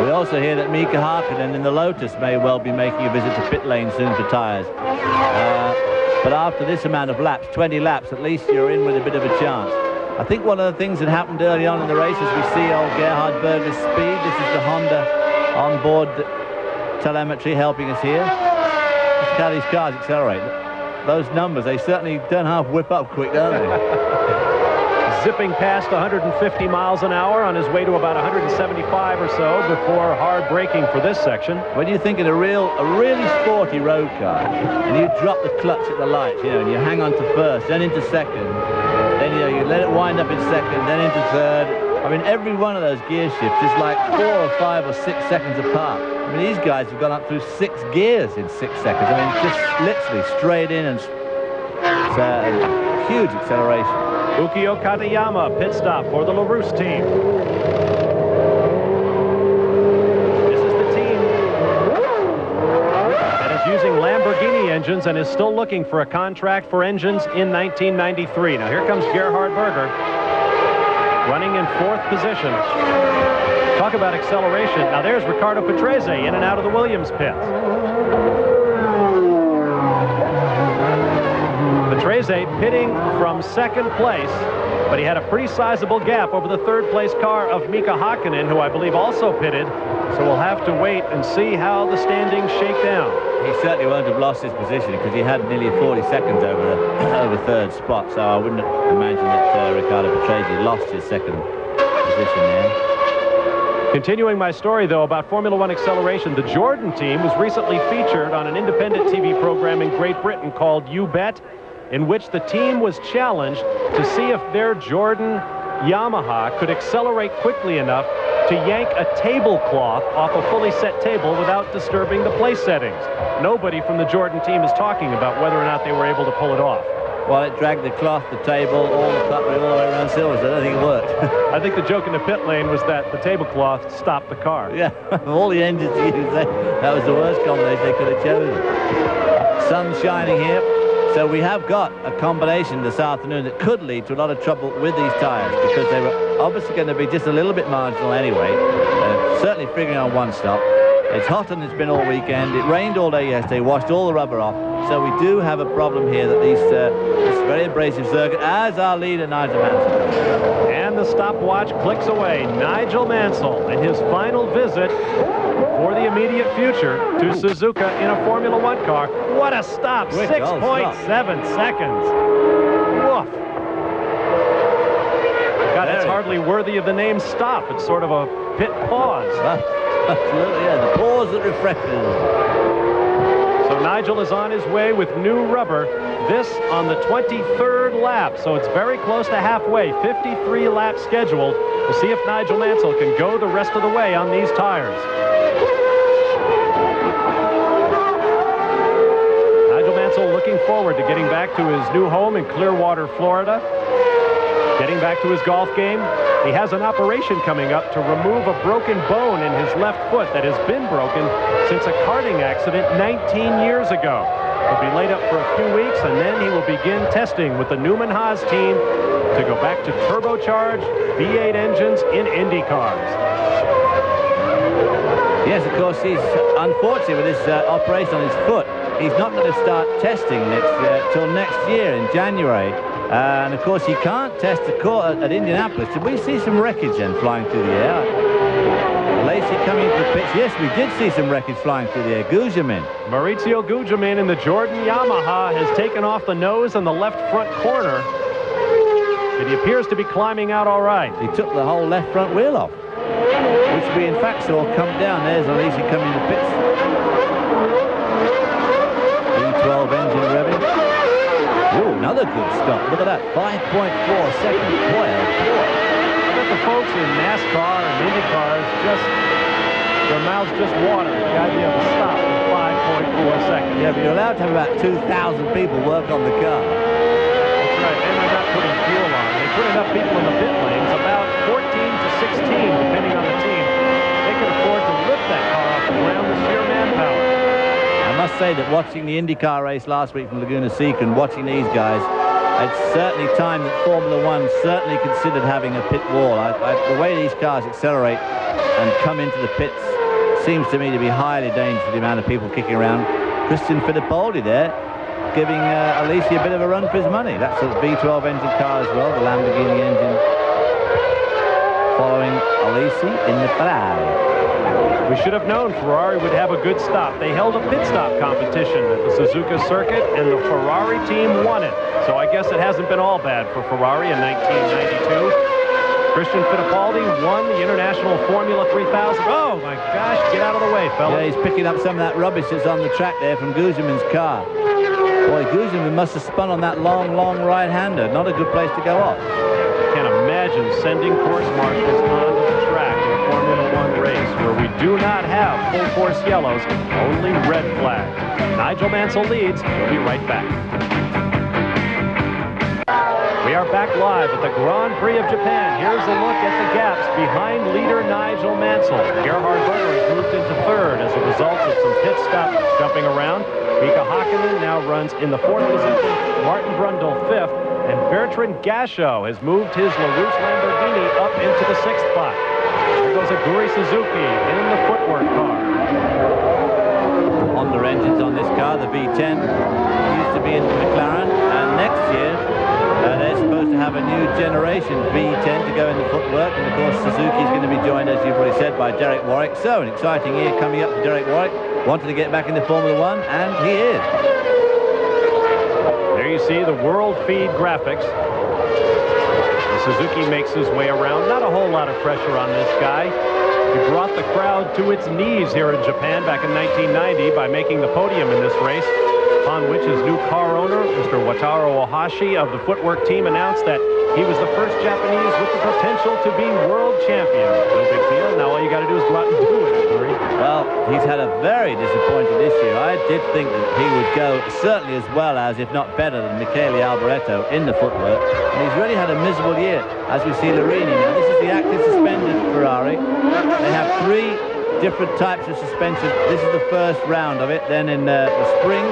[SPEAKER 2] We also hear that Mika Hakkinen in the Lotus may well be making a visit to pit lane soon for tires. But after this amount of laps, 20 laps, at least you're in with a bit of a chance. I think one of the things that happened early on in the race is we see old Gerhard Berger's speed. This is the Honda onboard telemetry helping us here. Look how these cars accelerate. Those numbers, they certainly don't half whip up quick, don't they?
[SPEAKER 1] Zipping past 150 miles an hour on his way to about 175 or so before hard braking for this section.
[SPEAKER 2] When you think of a really sporty road car, and you drop the clutch at the lights, and you hang on to first, then into second, then you let it wind up in second, then into third. I mean, every one of those gear shifts is like 4 or 5 or 6 seconds apart. I mean, these guys have gone up through 6 gears in 6 seconds. I mean, just literally straight in, and it's a huge acceleration.
[SPEAKER 1] Ukio Katayama, pit stop for the LaRousse team. This is the team that is using Lamborghini engines and is still looking for a contract for engines in 1993. Now here comes Gerhard Berger, running in 4th position. Talk about acceleration. Now there's Ricardo Patrese in and out of the Williams pit. Patrese pitting from 2nd place, but he had a pretty sizable gap over the 3rd place car of Mika Hakkinen, who I believe also pitted. So we'll have to wait and see how the standings shake down.
[SPEAKER 2] He certainly won't have lost his position because he had nearly 40 seconds over the 3rd spot. So I wouldn't imagine that Ricardo Patrese lost his 2nd position there.
[SPEAKER 1] Continuing my story, though, about Formula One acceleration, the Jordan team was recently featured on an independent TV program in Great Britain called You Bet, in which the team was challenged to see if their Jordan Yamaha could accelerate quickly enough to yank a tablecloth off a fully set table without disturbing the place settings. Nobody from the Jordan team is talking about whether or not they were able to pull it off.
[SPEAKER 2] Well, it dragged the cloth, the table, all the cutlery, all the way around Silverstone. I don't think it worked.
[SPEAKER 1] I think the joke in the pit lane was that the tablecloth stopped the car.
[SPEAKER 2] Yeah, all the engines used, that was the worst combination they could have chosen. Sun shining here. So we have got a combination this afternoon that could lead to a lot of trouble with these tyres, because they were obviously going to be just a little bit marginal anyway. Certainly figuring on one stop. It's hot and it's been all weekend. It rained all day yesterday, washed all the rubber off. So we do have a problem here that this very abrasive circuit, as our leader, Nigel Mansell.
[SPEAKER 1] And the stopwatch clicks away. Nigel Mansell in his final visit for the immediate future to Suzuka in a Formula One car. What a stop! 6.7 seconds. Woof. God, that's hardly worthy of the name stop. It's sort of a pit pause.
[SPEAKER 2] Absolutely, yeah. The pause that refreshes.
[SPEAKER 1] So Nigel is on his way with new rubber. This on the 23rd lap, so it's very close to halfway. 53 laps scheduled. We'll see if Nigel Mansell can go the rest of the way on these tires. Nigel Mansell looking forward to getting back to his new home in Clearwater, Florida. Getting back to his golf game. He has an operation coming up to remove a broken bone in his left foot that has been broken since a karting accident 19 years ago. He'll be laid up for a few weeks, and then he will begin testing with the Newman Haas team to go back to turbocharged V8 engines in Indy cars.
[SPEAKER 2] Yes, of course, he's unfortunately with this operation on his foot. He's not going to start testing till next year in January. And of course, he can't test the court at Indianapolis. Did we see some wreckage then flying through the air? Lacey coming into the pitch. Yes, we did see some wreckage flying through the air. Gujamin.
[SPEAKER 1] Maurizio Gujamin in the Jordan Yamaha has taken off the nose and the left front corner. And he appears to be climbing out all right.
[SPEAKER 2] He took the whole left front wheel off, which we in fact saw come down. There's Lacey coming in the pits. E12 engine revving. Ooh, another good stop. Look at that. 5.4 seconds. Boy, oh boy.
[SPEAKER 1] I bet the folks in NASCAR and Indy cars just their mouths just water. The idea of a stop in 5.4 seconds.
[SPEAKER 2] Yeah, but you're allowed to have about 2,000 people work on the car.
[SPEAKER 1] That's right, and they're not putting fuel on. They put enough people in the pit lanes, about 14 to 16, depending on the team. They can afford to lift that car off the ground with sheer manpower.
[SPEAKER 2] I must say that watching the IndyCar race last week from Laguna Seca and watching these guys, it's certainly time that Formula One certainly considered having a pit wall. The way these cars accelerate and come into the pits seems to me to be highly dangerous for the amount of people kicking around. Christian Fittipaldi there, giving Alesi a bit of a run for his money. That's a V12 engine car as well, the Lamborghini engine, following Alesi in the Ferrari.
[SPEAKER 1] We should have known Ferrari would have a good stop. They held a pit stop competition at the Suzuka circuit, and the Ferrari team won it. So I guess it hasn't been all bad for Ferrari in 1992. Christian Fittipaldi won the International Formula 3000. Oh, my gosh, get out of the way, fellas.
[SPEAKER 2] Yeah, he's picking up some of that rubbish that's on the track there from Guzman's car. Boy, Guzman must have spun on that long right-hander. Not a good place to go off.
[SPEAKER 1] Can't imagine sending course marshals onto the track in a Formula One race where we do not have full course yellows, only red flags. Nigel Mansell leads. We'll be right back. We are back live at the Grand Prix of Japan. Here's a look at the gaps behind leader Nigel Mansell. Gerhard Berger has moved into third as a result of some pit stop jumping around. Mika Hakkinen now runs in the fourth position. Martin Brundle fifth. And Bertrand Gachot has moved his LaRousse Lamborghini up into the sixth spot. There goes Aguri Suzuki in the footwork car.
[SPEAKER 2] Honda engines on this car, the V10, used to be in the McLaren, and next year they're supposed to have a new generation V10 to go in the footwork, and of course Suzuki's going to be joined, as you've already said, by Derek Warwick. So an exciting year coming up for Derek Warwick. Wanted to get back into Formula One, and he is.
[SPEAKER 1] There you see the world feed graphics. Suzuki makes his way around. Not a whole lot of pressure on this guy. He brought the crowd to its knees here in Japan back in 1990 by making the podium in this race, upon which his new car owner, Mr. Wataru Ohashi of the footwork team, announced that he was the first Japanese with the potential to be world champion. No big deal. Now all you got to do is go out and do it, Aguri.
[SPEAKER 2] Well, he's had a very disappointing this year. I did think that he would go certainly as well as, if not better than, Michele Alboreto in the footwork. And he's really had a miserable year, as we see Larini. Now, this is the active suspended Ferrari. They have 3 different types of suspension. This is the first round of it. Then in the spring,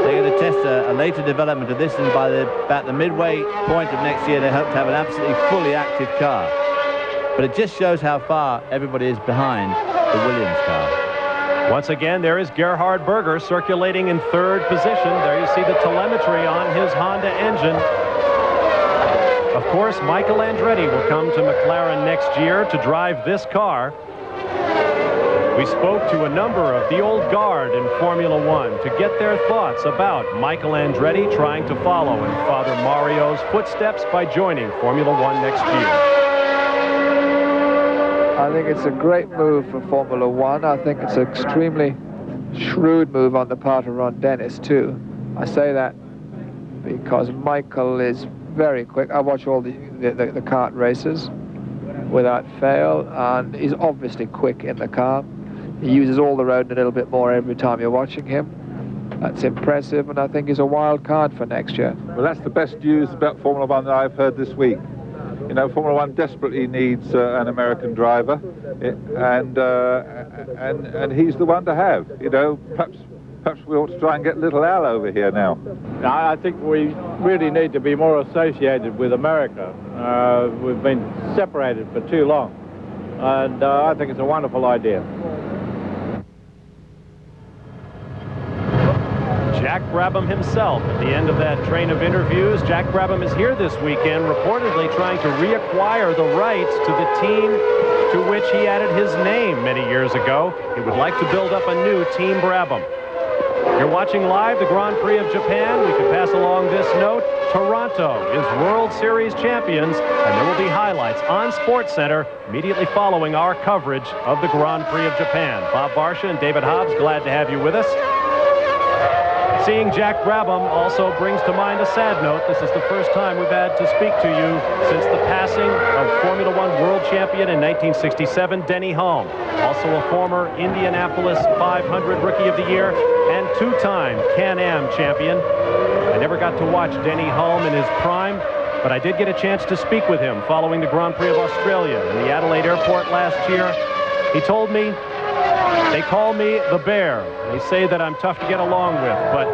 [SPEAKER 2] they're going to test a later development of this, and by about the midway point of next year, they hope to have an absolutely fully active car. But it just shows how far everybody is behind the Williams car.
[SPEAKER 1] Once again, there is Gerhard Berger circulating in third position. There you see the telemetry on his Honda engine. Of course, Michael Andretti will come to McLaren next year to drive this car. We spoke to a number of the old guard in Formula One to get their thoughts about Michael Andretti trying to follow in Father Mario's footsteps by joining Formula One next year.
[SPEAKER 3] I think it's a great move for Formula One. I think it's an extremely shrewd move on the part of Ron Dennis, too. I say that because Michael is very quick. I watch all the kart races without fail, and he's obviously quick in the car. He uses all the road a little bit more every time you're watching him. That's impressive, and I think he's a wild card for next year.
[SPEAKER 4] Well, that's the best news about Formula One that I've heard this week. You know, Formula One desperately needs an American driver, and he's the one to have. You know, perhaps we ought to try and get little Al over here now.
[SPEAKER 5] I think we really need to be more associated with America. We've been separated for too long, and I think it's a wonderful idea.
[SPEAKER 1] Jack Brabham himself at the end of that train of interviews. Jack Brabham is here this weekend, reportedly trying to reacquire the rights to the team to which he added his name many years ago. He would like to build up a new Team Brabham. You're watching live the Grand Prix of Japan. We can pass along this note. Toronto is World Series champions, and there will be highlights on SportsCenter immediately following our coverage of the Grand Prix of Japan. Bob Varsha and David Hobbs, glad to have you with us. Seeing Jack Brabham also brings to mind a sad note. This is the first time we've had to speak to you since the passing of Formula One world champion in 1967, Denny Hulme. Also a former Indianapolis 500 Rookie of the Year and two-time Can-Am champion. I never got to watch Denny Hulme in his prime, but I did get a chance to speak with him following the Grand Prix of Australia in the Adelaide airport last year. He told me, they call me the Bear. They say that I'm tough to get along with, but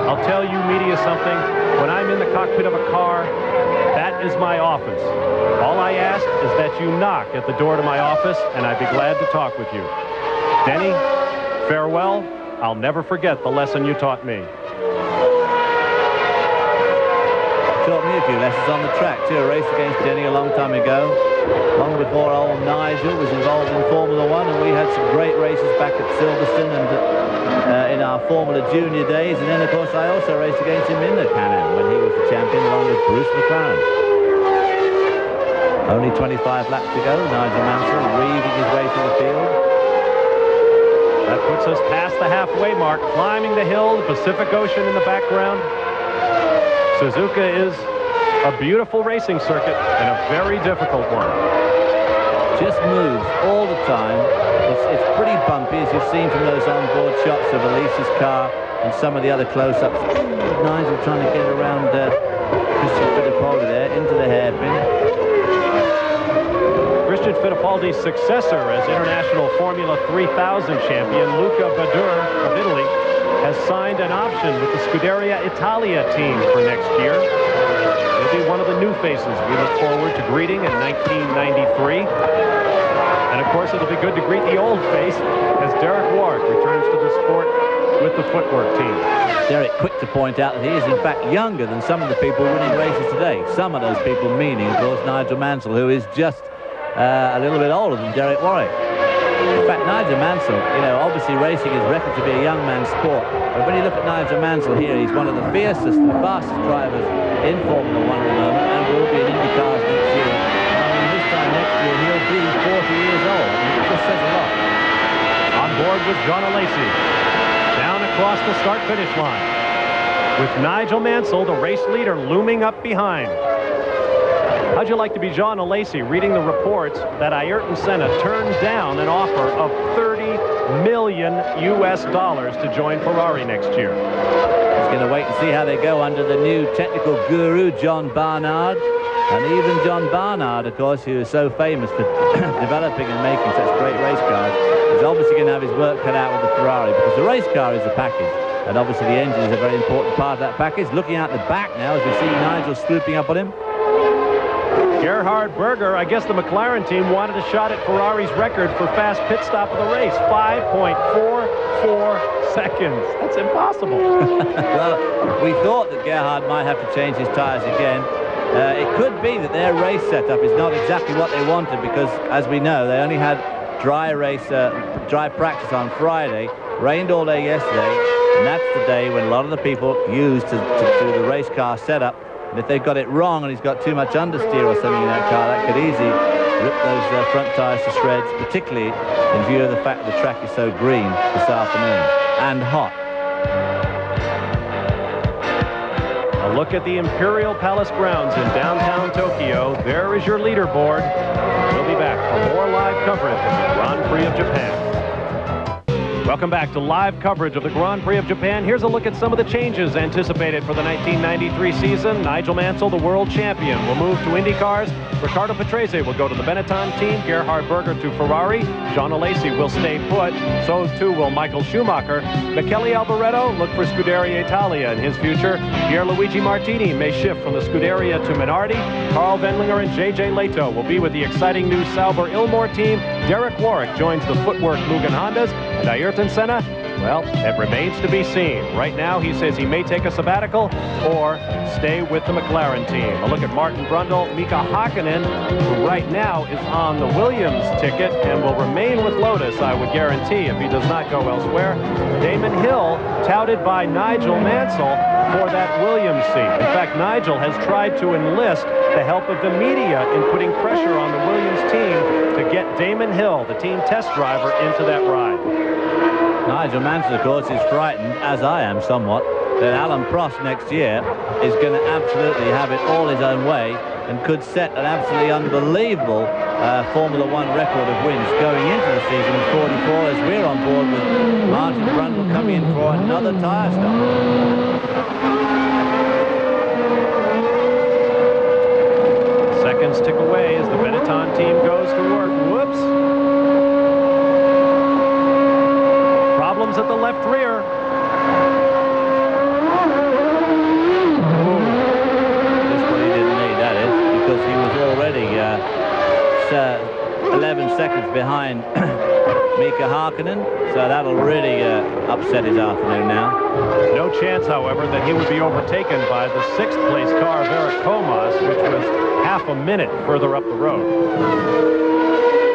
[SPEAKER 1] I'll tell you, media, something. When I'm in the cockpit of a car, that is my office. All I ask is that you knock at the door to my office, and I'd be glad to talk with you. Denny, farewell. I'll never forget the lesson you taught me.
[SPEAKER 2] Taught me a few lessons on the track, too. A race against Denny a long time ago. Long before old Nigel was involved in Formula One, and we had some great races back at Silverstone and in our Formula Junior days. And then, of course, I also raced against him in the Can-Am when he was the champion, along with Bruce McLaren. Only 25 laps to go. Nigel Mansell reeving his way through the field.
[SPEAKER 1] That puts us past the halfway mark, climbing the hill, the Pacific Ocean in the background. Suzuka is a beautiful racing circuit and a very difficult one.
[SPEAKER 2] Just moves all the time. It's pretty bumpy, as you've seen from those onboard shots of Elise's car and some of the other close-ups. Nigel trying to get around Christian Fittipaldi there into the hairpin.
[SPEAKER 1] Christian Fittipaldi's successor as International Formula 3000 champion, Luca Badoer of Italy, has signed an option with the Scuderia Italia team for next year. He'll be one of the new faces we look forward to greeting in 1993. And of course, it'll be good to greet the old face as Derek Warwick returns to the sport with the footwork team.
[SPEAKER 2] Derek, quick to point out that he is in fact younger than some of the people winning races today. Some of those people meaning, of course, Nigel Mansell, who is just a little bit older than Derek Warwick. In fact, Nigel Mansell, you know, obviously racing is reckoned to be a young man's sport. But when you look at Nigel Mansell here, he's one of the fiercest and fastest drivers in Formula One at the moment, and will be in IndyCars next year. I mean, this time next year, he'll be 40 years old. I mean, it just says a lot.
[SPEAKER 1] On board with John Alesi, down across the start-finish line, with Nigel Mansell, the race leader, looming up behind. How'd you like to be John Alesi reading the reports that Ayrton Senna turned down an offer of $30 million to join Ferrari next year?
[SPEAKER 2] He's going to wait and see how they go under the new technical guru, John Barnard. And even John Barnard, of course, who is so famous for developing and making such great race cars, is obviously going to have his work cut out with the Ferrari, because the race car is a package. And obviously the engine is a very important part of that package. Looking out the back now as we see Nigel swooping up on him.
[SPEAKER 1] Gerhard Berger, I guess the McLaren team wanted a shot at Ferrari's record for fast pit stop of the race, 5.44 seconds. That's impossible.
[SPEAKER 2] Well, we thought that Gerhard might have to change his tyres again. It could be that their race setup is not exactly what they wanted, because, as we know, they only had dry practice on Friday, rained all day yesterday, and that's the day when a lot of the people used to do the race car setup. And if they've got it wrong and he's got too much understeer or something in that car, that could easily rip those front tyres to shreds, particularly in view of the fact that the track is so green this afternoon and hot.
[SPEAKER 1] A look at the Imperial Palace grounds in downtown Tokyo. There is your leaderboard. We'll be back for more live coverage of the Grand Prix of Japan. Welcome back to live coverage of the Grand Prix of Japan. Here's a look at some of the changes anticipated for the 1993 season. Nigel Mansell, the world champion, will move to IndyCars. Riccardo Patrese will go to the Benetton team. Gerhard Berger to Ferrari. John Alesi will stay put. So too will Michael Schumacher. Michele Alboreto look for Scuderia Italia in his future. Pierluigi Martini may shift from the Scuderia to Minardi. Carl Wendlinger and J.J. Leto will be with the exciting new Sauber Ilmor team. Derek Warwick joins the footwork Mugen Hondas. And Ayrton Senna, well, it remains to be seen. Right now, he says he may take a sabbatical or stay with the McLaren team. A look at Martin Brundle, Mika Hakkinen, who right now is on the Williams ticket and will remain with Lotus, I would guarantee, if he does not go elsewhere. Damon Hill, touted by Nigel Mansell for that Williams seat. In fact, Nigel has tried to enlist the help of the media in putting pressure on the Williams team to get Damon Hill, the team test driver, into that ride.
[SPEAKER 2] Nigel Mansell, of course, is frightened, as I am somewhat, that Alan Prost next year is going to absolutely have it all his own way and could set an absolutely unbelievable Formula One record of wins going into the season of 44, as we're on board with Martin Brundle coming in for another tyre stop.
[SPEAKER 1] Seconds tick away as the Benetton team goes to work. Whoops. Problems at the left rear.
[SPEAKER 2] This one he didn't need, that is, because he was already 11 seconds behind Mika Hakkinen, so that'll really upset his afternoon now.
[SPEAKER 1] No chance, however, that he would be overtaken by the 6th place car of Eric Comas, which was half a minute further up the road.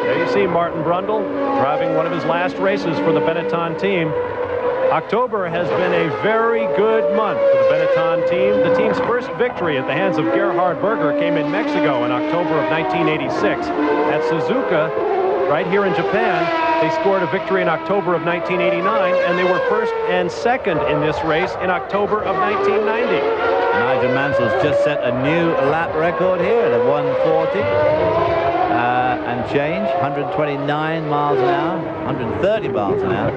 [SPEAKER 1] There you see Martin Brundle driving one of his last races for the Benetton team. October has been a very good month for the Benetton team. The team's first victory at the hands of Gerhard Berger came in Mexico in October of 1986. At Suzuka, right here in Japan, they scored a victory in October of 1989, and they were first and second in this race in October of 1990.
[SPEAKER 2] Nigel Mansell's just set a new lap record here at 140 and change, 129 miles an hour, 130 miles an hour.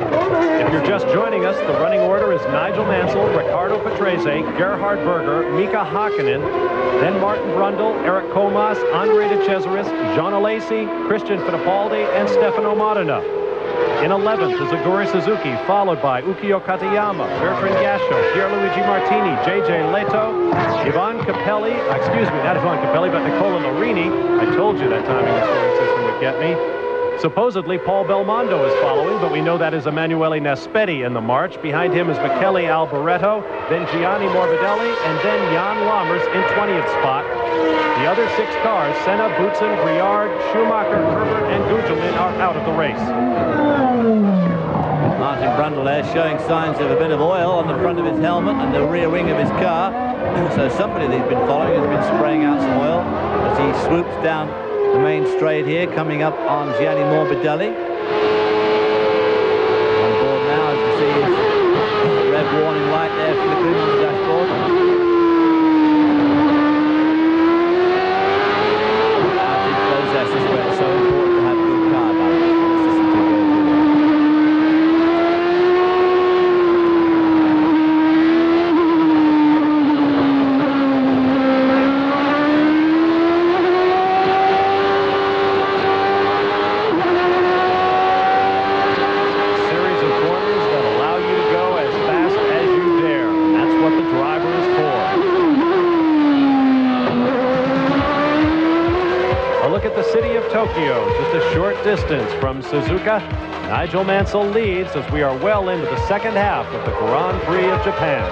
[SPEAKER 1] If you're just joining us, the running order is Nigel Mansell, Ricardo Patrese, Gerhard Berger, Mika Hakkinen, then Martin Brundle, Eric Comas, Andre de Cesaris, Jean Alesi, Christian Fittipaldi, and Stefano Modena. In 11th is Aguri Suzuki, followed by Ukio Katayama, Bertrand Gachot, Pierluigi Martini, J.J. Leto, Ivan Capelli, excuse me, not Ivan Capelli, but Nicola Marini. I told you that timing and scoring system would get me. Supposedly, Paul Belmondo is following, but we know that is Emanuele Naspetti in the march. Behind him is Michele Alboreto, then Gianni Morbidelli, and then Jan Lammers in 20th spot. The other 6 cars, Senna, Boutsen, Briard, Schumacher, Herbert, and Gugelmin, are out of the race.
[SPEAKER 2] Martin Brundle there showing signs of a bit of oil on the front of his helmet and the rear wing of his car. So somebody that he's been following has been spraying out some oil as he swoops down the main straight here, coming up on Gianni Morbidelli. On board now, as you see his red warning light there flickering on the dashboard. Active process is where it's so important to have good car balance.
[SPEAKER 1] Tokyo, just a short distance from Suzuka. Nigel Mansell leads as we are well into the second half of the Grand Prix of Japan.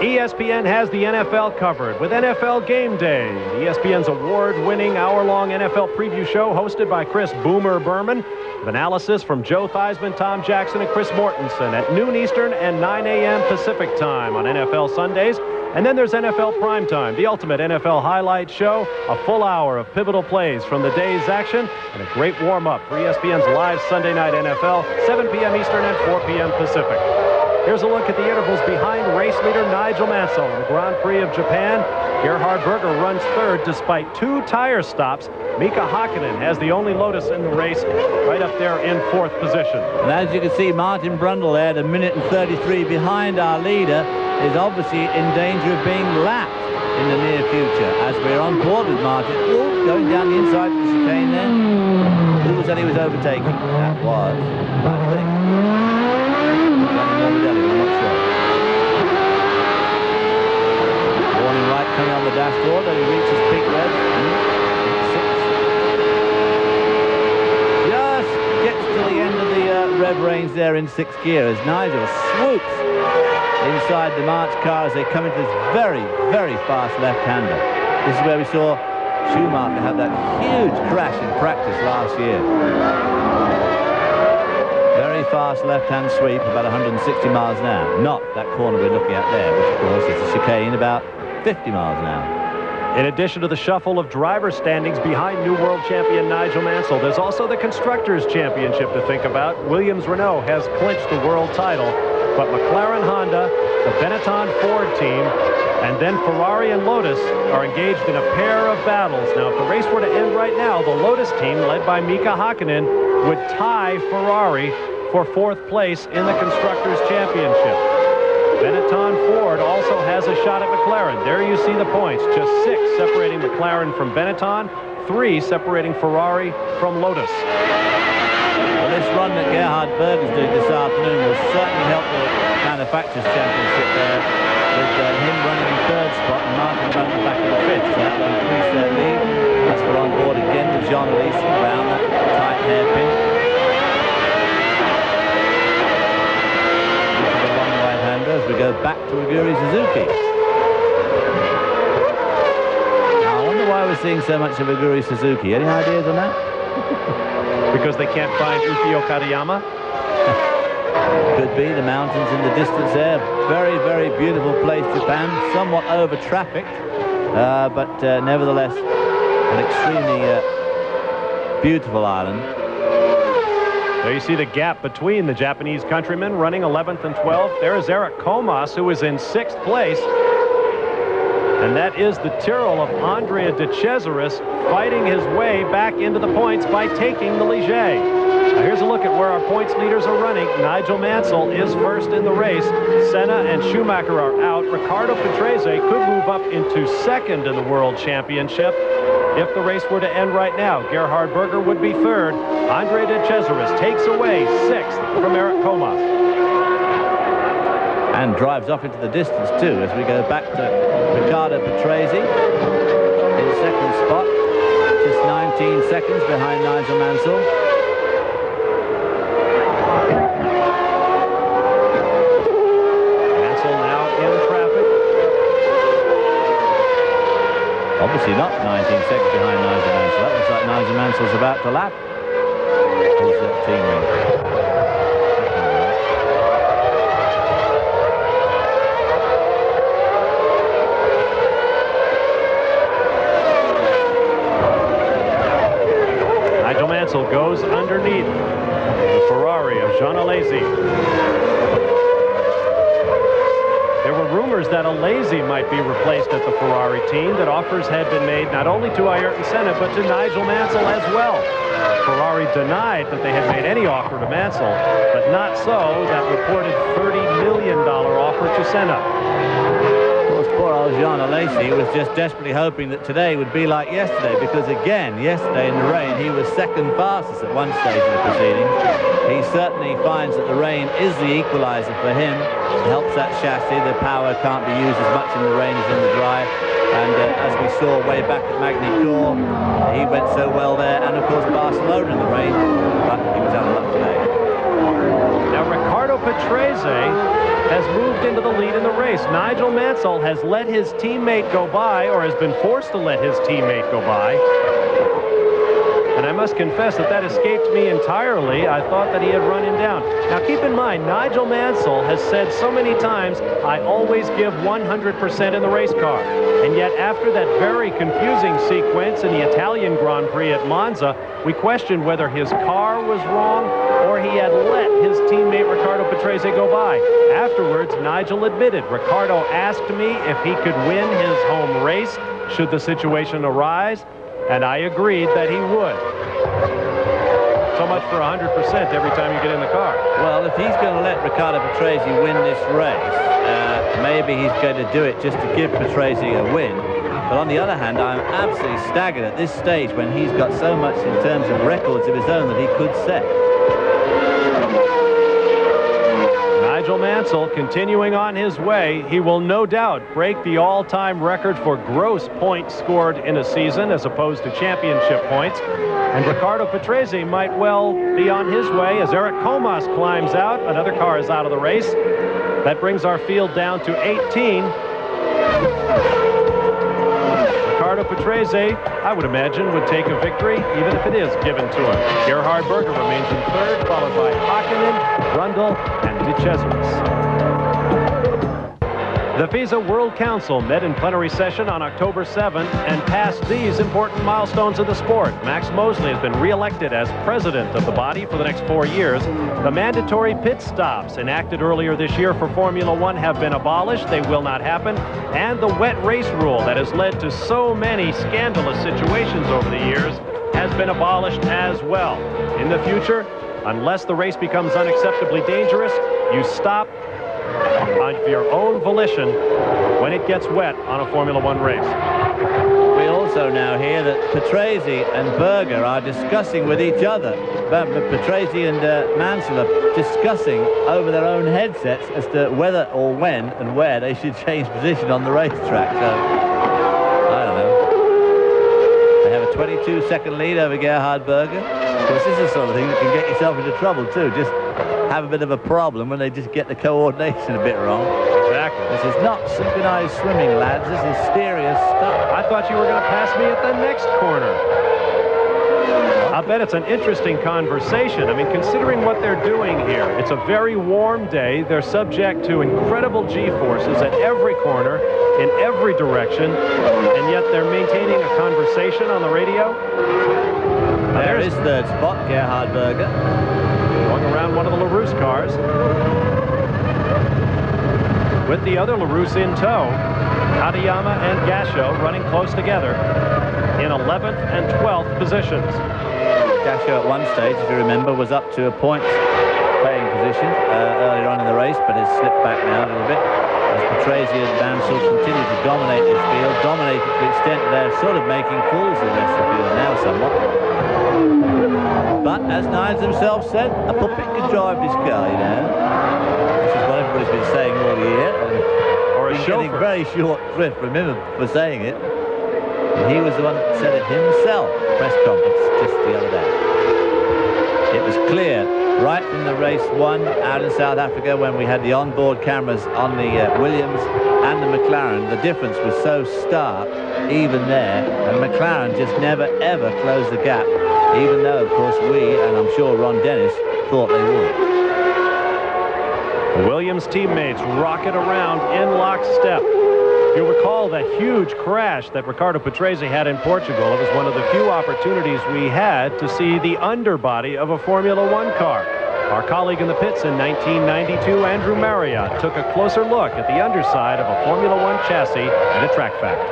[SPEAKER 1] ESPN has the NFL covered with NFL Game Day, ESPN's award-winning hour-long NFL preview show hosted by Chris Boomer Berman, with analysis from Joe Theismann, Tom Jackson, and Chris Mortensen at noon Eastern and 9 a.m. Pacific time on NFL Sundays. And then there's NFL Primetime, the ultimate NFL highlight show, a full hour of pivotal plays from the day's action, and a great warm-up for ESPN's live Sunday Night NFL, 7 p.m. Eastern and 4 p.m. Pacific. Here's a look at the intervals behind race leader Nigel Mansell in the Grand Prix of Japan. Gerhard Berger runs third despite 2 tire stops. Mika Hakkinen has the only Lotus in the race, right up there in 4th position.
[SPEAKER 2] And as you can see, Martin Brundle there, at 1:33 behind our leader, is obviously in danger of being lapped in the near future as we're on board with Martin. Ooh, going down the inside of the chicane there. Who said he was overtaking? That was, I think, Morbidelli, I'm not sure. Warning light coming on the dashboard as he reaches peak rev. Just gets to the end of the rev range there in 6th gear as Nigel swoops inside the March car as they come into this very, very fast left-hander. This is where we saw Schumacher have that huge crash in practice last year. Very fast left-hand sweep, about 160 miles an hour. Not that corner we're looking at there, which of course is a chicane about 50 miles an hour.
[SPEAKER 1] In addition to the shuffle of driver standings behind new world champion Nigel Mansell, there's also the Constructors' Championship to think about. Williams-Renault has clinched the world title. But McLaren Honda, the Benetton Ford team, and then Ferrari and Lotus are engaged in a pair of battles. Now, if the race were to end right now, the Lotus team, led by Mika Hakkinen, would tie Ferrari for 4th place in the Constructors' Championship. Benetton Ford also has a shot at McLaren. There you see the points. Just 6 separating McLaren from Benetton, 3 separating Ferrari from Lotus.
[SPEAKER 2] Well, this run that Gerhard Berger's doing this afternoon will certainly help the Manufacturers' Championship there, with him running in 3rd spot and Martin running the back of the 5th. So that will increase their lead. As we're on board again with Jean Alesi around that tight hairpin. Into the long right-hander as we go back to Aguri Suzuki. Now, I wonder why we're seeing so much of Aguri Suzuki. Any ideas on that?
[SPEAKER 1] Because they can't find Ukio Katayama?
[SPEAKER 2] Could be the mountains in the distance there. Very, very beautiful place, Japan. Somewhat over-trafficked, but nevertheless, an extremely beautiful island.
[SPEAKER 1] There you see the gap between the Japanese countrymen running 11th and 12th. There is Eric Comas, who is in 6th place. And that is the Tyrrell of Andrea De Cesaris fighting his way back into the points by taking the Ligier. Now here's a look at where our points leaders are running. Nigel Mansell is first in the race. Senna and Schumacher are out. Riccardo Patrese could move up into 2nd in the World Championship. If the race were to end right now, Gerhard Berger would be 3rd. Andrea De Cesaris takes away 6th from Eric Comas.
[SPEAKER 2] And drives off into the distance too as we go back to Riccardo Patrese in 2nd spot, just 19 seconds behind Nigel Mansell.
[SPEAKER 1] Mansell now in traffic.
[SPEAKER 2] Obviously not 19 seconds behind Nigel Mansell. That looks like Nigel Mansell's about to lap his teammate.
[SPEAKER 1] Goes underneath the Ferrari of Jean Alesi. There were rumors that Alesi might be replaced at the Ferrari team, that offers had been made not only to Ayrton Senna but to Nigel Mansell as well. Ferrari denied that they had made any offer to Mansell, but not so that reported $30 million offer to Senna.
[SPEAKER 2] Poor old Jean Alesi was just desperately hoping that today would be like yesterday, because again, yesterday in the rain, he was 2nd fastest at one stage of the proceedings. He certainly finds that the rain is the equalizer for him. It helps that chassis. The power can't be used as much in the rain as in the dry. And as we saw way back at Magny-Cours, he went so well there. And of course, Barcelona in the rain, but he was out of luck today.
[SPEAKER 1] Now, Riccardo Patrese has moved into the lead in the race. Nigel Mansell has let his teammate go by, or has been forced to let his teammate go by. And I must confess that escaped me entirely. I thought that he had run him down. Now keep in mind, Nigel Mansell has said so many times, I always give 100% in the race car. And yet after that very confusing sequence in the Italian Grand Prix at Monza, we questioned whether his car was wrong or he had let his teammate Riccardo Patrese go by. Afterwards, Nigel admitted, Riccardo asked me if he could win his home race should the situation arise, and I agreed that he would. So much for 100% every time you get in the car.
[SPEAKER 2] Well, if he's going to let Riccardo Patrese win this race, maybe he's going to do it just to give Patrese a win. But on the other hand, I'm absolutely staggered at this stage when he's got so much in terms of records of his own that he could set.
[SPEAKER 1] Nigel Mansell continuing on his way. He will no doubt break the all-time record for gross points scored in a season as opposed to championship points. And Riccardo Patrese might well be on his way as Eric Comas climbs out. Another car is out of the race. That brings our field down to 18. Riccardo Patrese, I would imagine, would take a victory, even if it is given to him. Gerhard Berger remains in third, followed by Hakkinen, Brundle, and De Cesaris. The FISA World Council met in plenary session on October 7th and passed these important milestones of the sport. Max Mosley has been re-elected as president of the body for the next 4 years. The mandatory pit stops enacted earlier this year for Formula One have been abolished. They will not happen. And the wet race rule that has led to so many scandalous situations over the years has been abolished as well. In the future, unless the race becomes unacceptably dangerous, you stop on your own volition when it gets wet on a Formula One race.
[SPEAKER 2] We also now hear that Patrese and Berger are discussing with each other. Patrese and Mansell are discussing over their own headsets as to whether or when and where they should change position on the racetrack. So, I don't know. They have a 22-second lead over Gerhard Berger. Of course, this is the sort of thing that can get yourself into trouble, too. Just have a bit of a problem when they just get the coordination a bit wrong.
[SPEAKER 1] Exactly.
[SPEAKER 2] This is not synchronized swimming, lads. This is serious stuff.
[SPEAKER 1] I thought you were going to pass me at the next corner. I'll bet it's an interesting conversation. I mean, considering what they're doing here, it's a very warm day. They're subject to incredible G-forces at every corner, in every direction, and yet they're maintaining a conversation on the radio.
[SPEAKER 2] There is third spot, Gerhard Berger.
[SPEAKER 1] Going around one of the LaRousse cars. With the other LaRousse in tow, Katayama and Gasho running close together in 11th and 12th positions.
[SPEAKER 2] Gasho at one stage, if you remember, was up to a point-paying position earlier on in the race, but has slipped back now a little bit as Patrese and Mansell continue to dominate this field, dominate it to the extent that they're sort of making fools of the rest of the field now somewhat. But, as Nines himself said, a puppet can drive this car, you know. This is what everybody's been saying all year.
[SPEAKER 1] Or a
[SPEAKER 2] getting
[SPEAKER 1] chauffeur.
[SPEAKER 2] very short shrift from him for saying it. And he was the one that said it himself at the press conference just the other day. It was clear right from the race one out in South Africa when we had the onboard cameras on the Williams and the McLaren. The difference was so stark even there, and McLaren just never ever closed the gap, even though of course we, and I'm sure Ron Dennis, thought they would.
[SPEAKER 1] The Williams teammates rocket around in lockstep. You'll recall the huge crash that Ricardo Patrese had in Portugal. It was one of the few opportunities we had to see the underbody of a Formula One car. Our colleague in the pits in 1992, Andrew Marriott, took a closer look at the underside of a Formula One chassis at a Track Fact.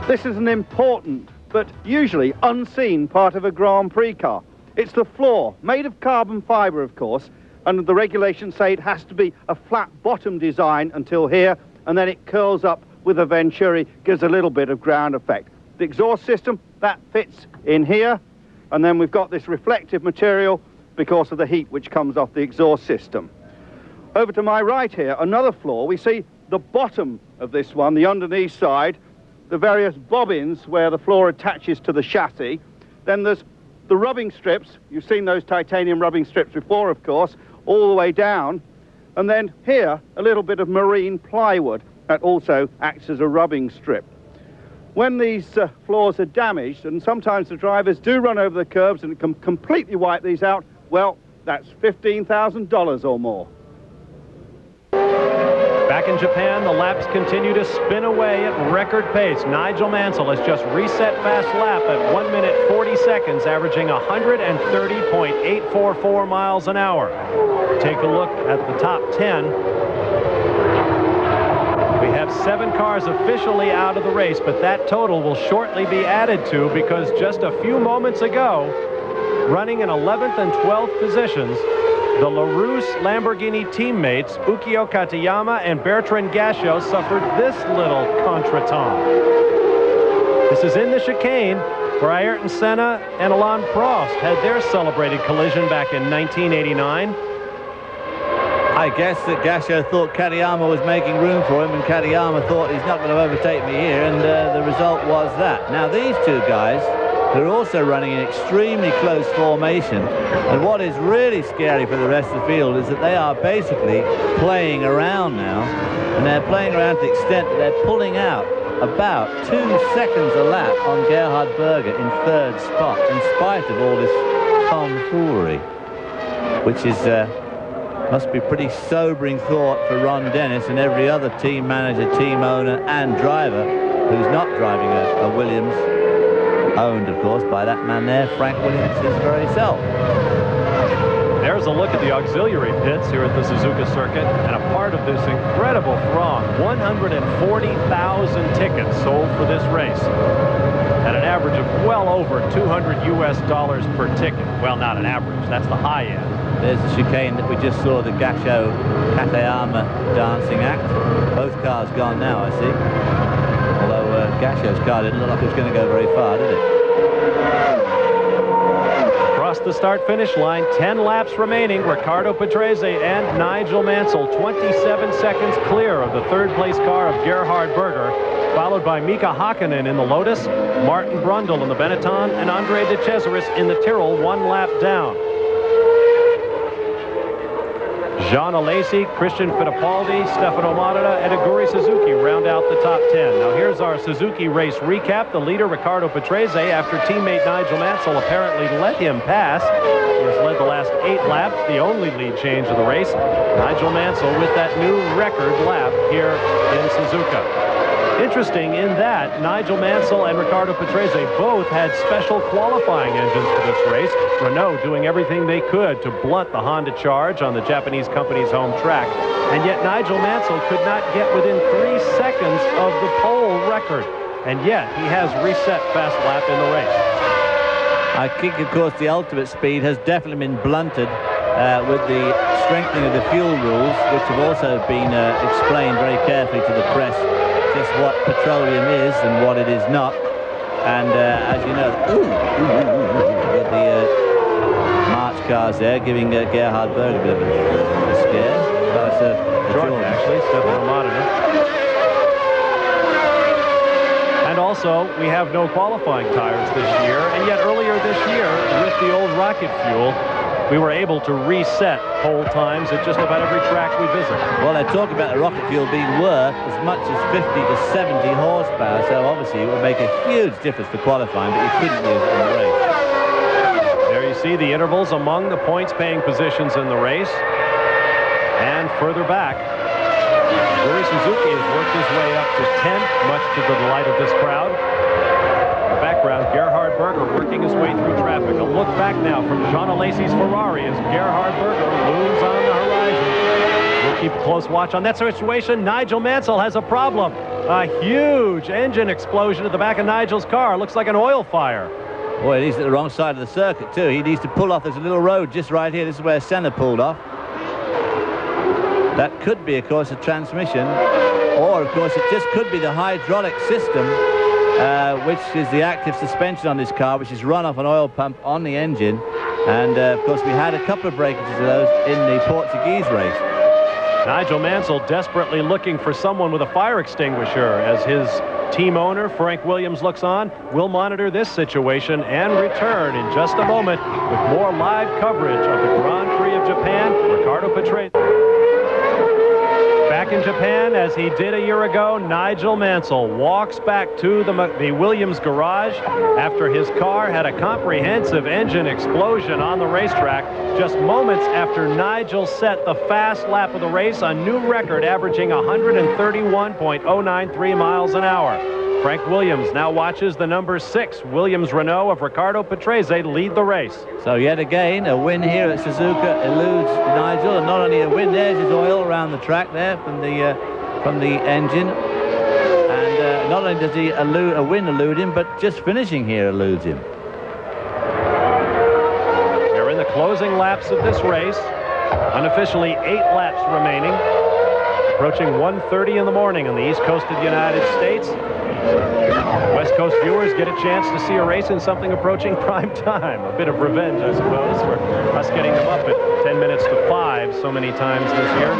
[SPEAKER 6] This is an important but usually unseen part of a Grand Prix car. It's the floor, made of carbon fibre, of course, and the regulations say it has to be a flat bottom design until here, and then it curls up with a venturi, gives a little bit of ground effect. The exhaust system, that fits in here, and then we've got this reflective material because of the heat which comes off the exhaust system. Over to my right here, another floor, we see the bottom of this one, the underneath side, the various bobbins where the floor attaches to the chassis. Then there's the rubbing strips. You've seen those titanium rubbing strips before, of course, all the way down. And then here, a little bit of marine plywood that also acts as a rubbing strip. When these floors are damaged, and sometimes the drivers do run over the curbs and can completely wipe these out, well, that's $15,000 or more.
[SPEAKER 1] Back in Japan, the laps continue to spin away at record pace. Nigel Mansell has just reset fast lap at 1 minute 40 seconds, averaging 130.844 miles an hour. Take a look at the top 10. We have 7 cars officially out of the race, but that total will shortly be added to because just a few moments ago, running in 11th and 12th positions, the LaRousse Lamborghini teammates, Ukio Katayama and Bertrand Gasho, suffered this little contretemps. This is in the chicane where Ayrton Senna and Alain Prost had their celebrated collision back in 1989.
[SPEAKER 2] I guess that Gasho thought Katayama was making room for him, and Katayama thought he's not going to overtake me here, and the result was that. Now, these two guys, they're also running in extremely close formation, and what is really scary for the rest of the field is that they are basically playing around now, and they're playing around to the extent that they're pulling out about 2 seconds a lap on Gerhard Berger in 3rd spot, in spite of all this tomfoolery, which is must be pretty sobering thought for Ron Dennis and every other team manager, team owner and driver who's not driving a Williams, owned of course by that man there, Frank Williams, his very self.
[SPEAKER 1] There's a look at the auxiliary pits here at the Suzuka circuit, and a part of this incredible throng. 140,000 tickets sold for this race at an average of well over $200 US per ticket. Well, not an average, that's the high end.
[SPEAKER 2] There's the chicane that we just saw the Gasho Katayama dancing act. Both cars gone now, I see. Although Gasho's car didn't look like it was going to go very far, did it?
[SPEAKER 1] Across the start-finish line, 10 laps remaining. Riccardo Patrese and Nigel Mansell, 27 seconds clear of the 3rd place car of Gerhard Berger, followed by Mika Hakkinen in the Lotus, Martin Brundle in the Benetton, and Andre De Cesaris in the Tyrrell, 1 lap down. Jean Alesi, Christian Fittipaldi, Stefano Matta, and Aguri Suzuki round out the top 10. Now here's our Suzuki race recap. The leader, Riccardo Patrese, after teammate Nigel Mansell apparently let him pass. He has led the last 8 laps, the only lead change of the race. Nigel Mansell with that new record lap here in Suzuka. Interesting in that Nigel Mansell and Riccardo Patrese both had special qualifying engines for this race. Renault doing everything they could to blunt the Honda charge on the Japanese company's home track. And yet Nigel Mansell could not get within 3 seconds of the pole record. And yet he has reset fast lap in the race.
[SPEAKER 2] I think, of course, the ultimate speed has definitely been blunted with the strengthening of the fuel rules, which have also been explained very carefully to the press, just what petroleum is and what it is not. And as you know, with the March cars there, giving Gerhard Berger a bit of a scare. Jordan,
[SPEAKER 1] actually, Stefano Matta. And also, we have no qualifying tires this year, and yet earlier this year, with the old rocket fuel, we were able to reset pole times at just about every track we visit.
[SPEAKER 2] Well, they talk about the rocket fuel being worth as much as 50 to 70 horsepower, so obviously it would make a huge difference for qualifying, but you couldn't use it in the race.
[SPEAKER 1] There you see the intervals among the points-paying positions in the race. And further back, Aguri Suzuki has worked his way up to 10th, much to the delight of this crowd. In the background, Gerhard Berger working his way through traffic. A look back now from Jean Alesi's Ferrari as Gerhard Berger looms on the horizon. We'll keep a close watch on that situation. Nigel Mansell has a problem. A huge engine explosion at the back of Nigel's car. Looks like an oil fire.
[SPEAKER 2] Boy, he's at the wrong side of the circuit, too. He needs to pull off. There's a little road just right here. This is where Senna pulled off. That could be, of course, a transmission, or, of course, it just could be the hydraulic system, which is the active suspension on this car, which is run off an oil pump on the engine. And, of course, we had a couple of breakages of those in the Portuguese race.
[SPEAKER 1] Nigel Mansell desperately looking for someone with a fire extinguisher as his team owner, Frank Williams, looks on. We'll monitor this situation and return in just a moment with more live coverage of the Grand Prix of Japan. Riccardo Patrese. Back in Japan, as he did a year ago, Nigel Mansell walks back to the Williams garage after his car had a comprehensive engine explosion on the racetrack. Just moments after Nigel set the fast lap of the race, a new record averaging 131.093 miles an hour. Frank Williams now watches the number 6 Williams Renault of Riccardo Patrese lead the race.
[SPEAKER 2] So yet again, a win here at Suzuka eludes Nigel, and not only a win, there's his oil around the track there from the engine. And not only does a win elude him, but just finishing here eludes him.
[SPEAKER 1] We're in the closing laps of this race. Unofficially 8 laps remaining. Approaching 1:30 in the morning on the east coast of the United States. West Coast viewers get a chance to see a race in something approaching prime time. A bit of revenge, I suppose, for us getting them up at 10 minutes to 5 so many times this year.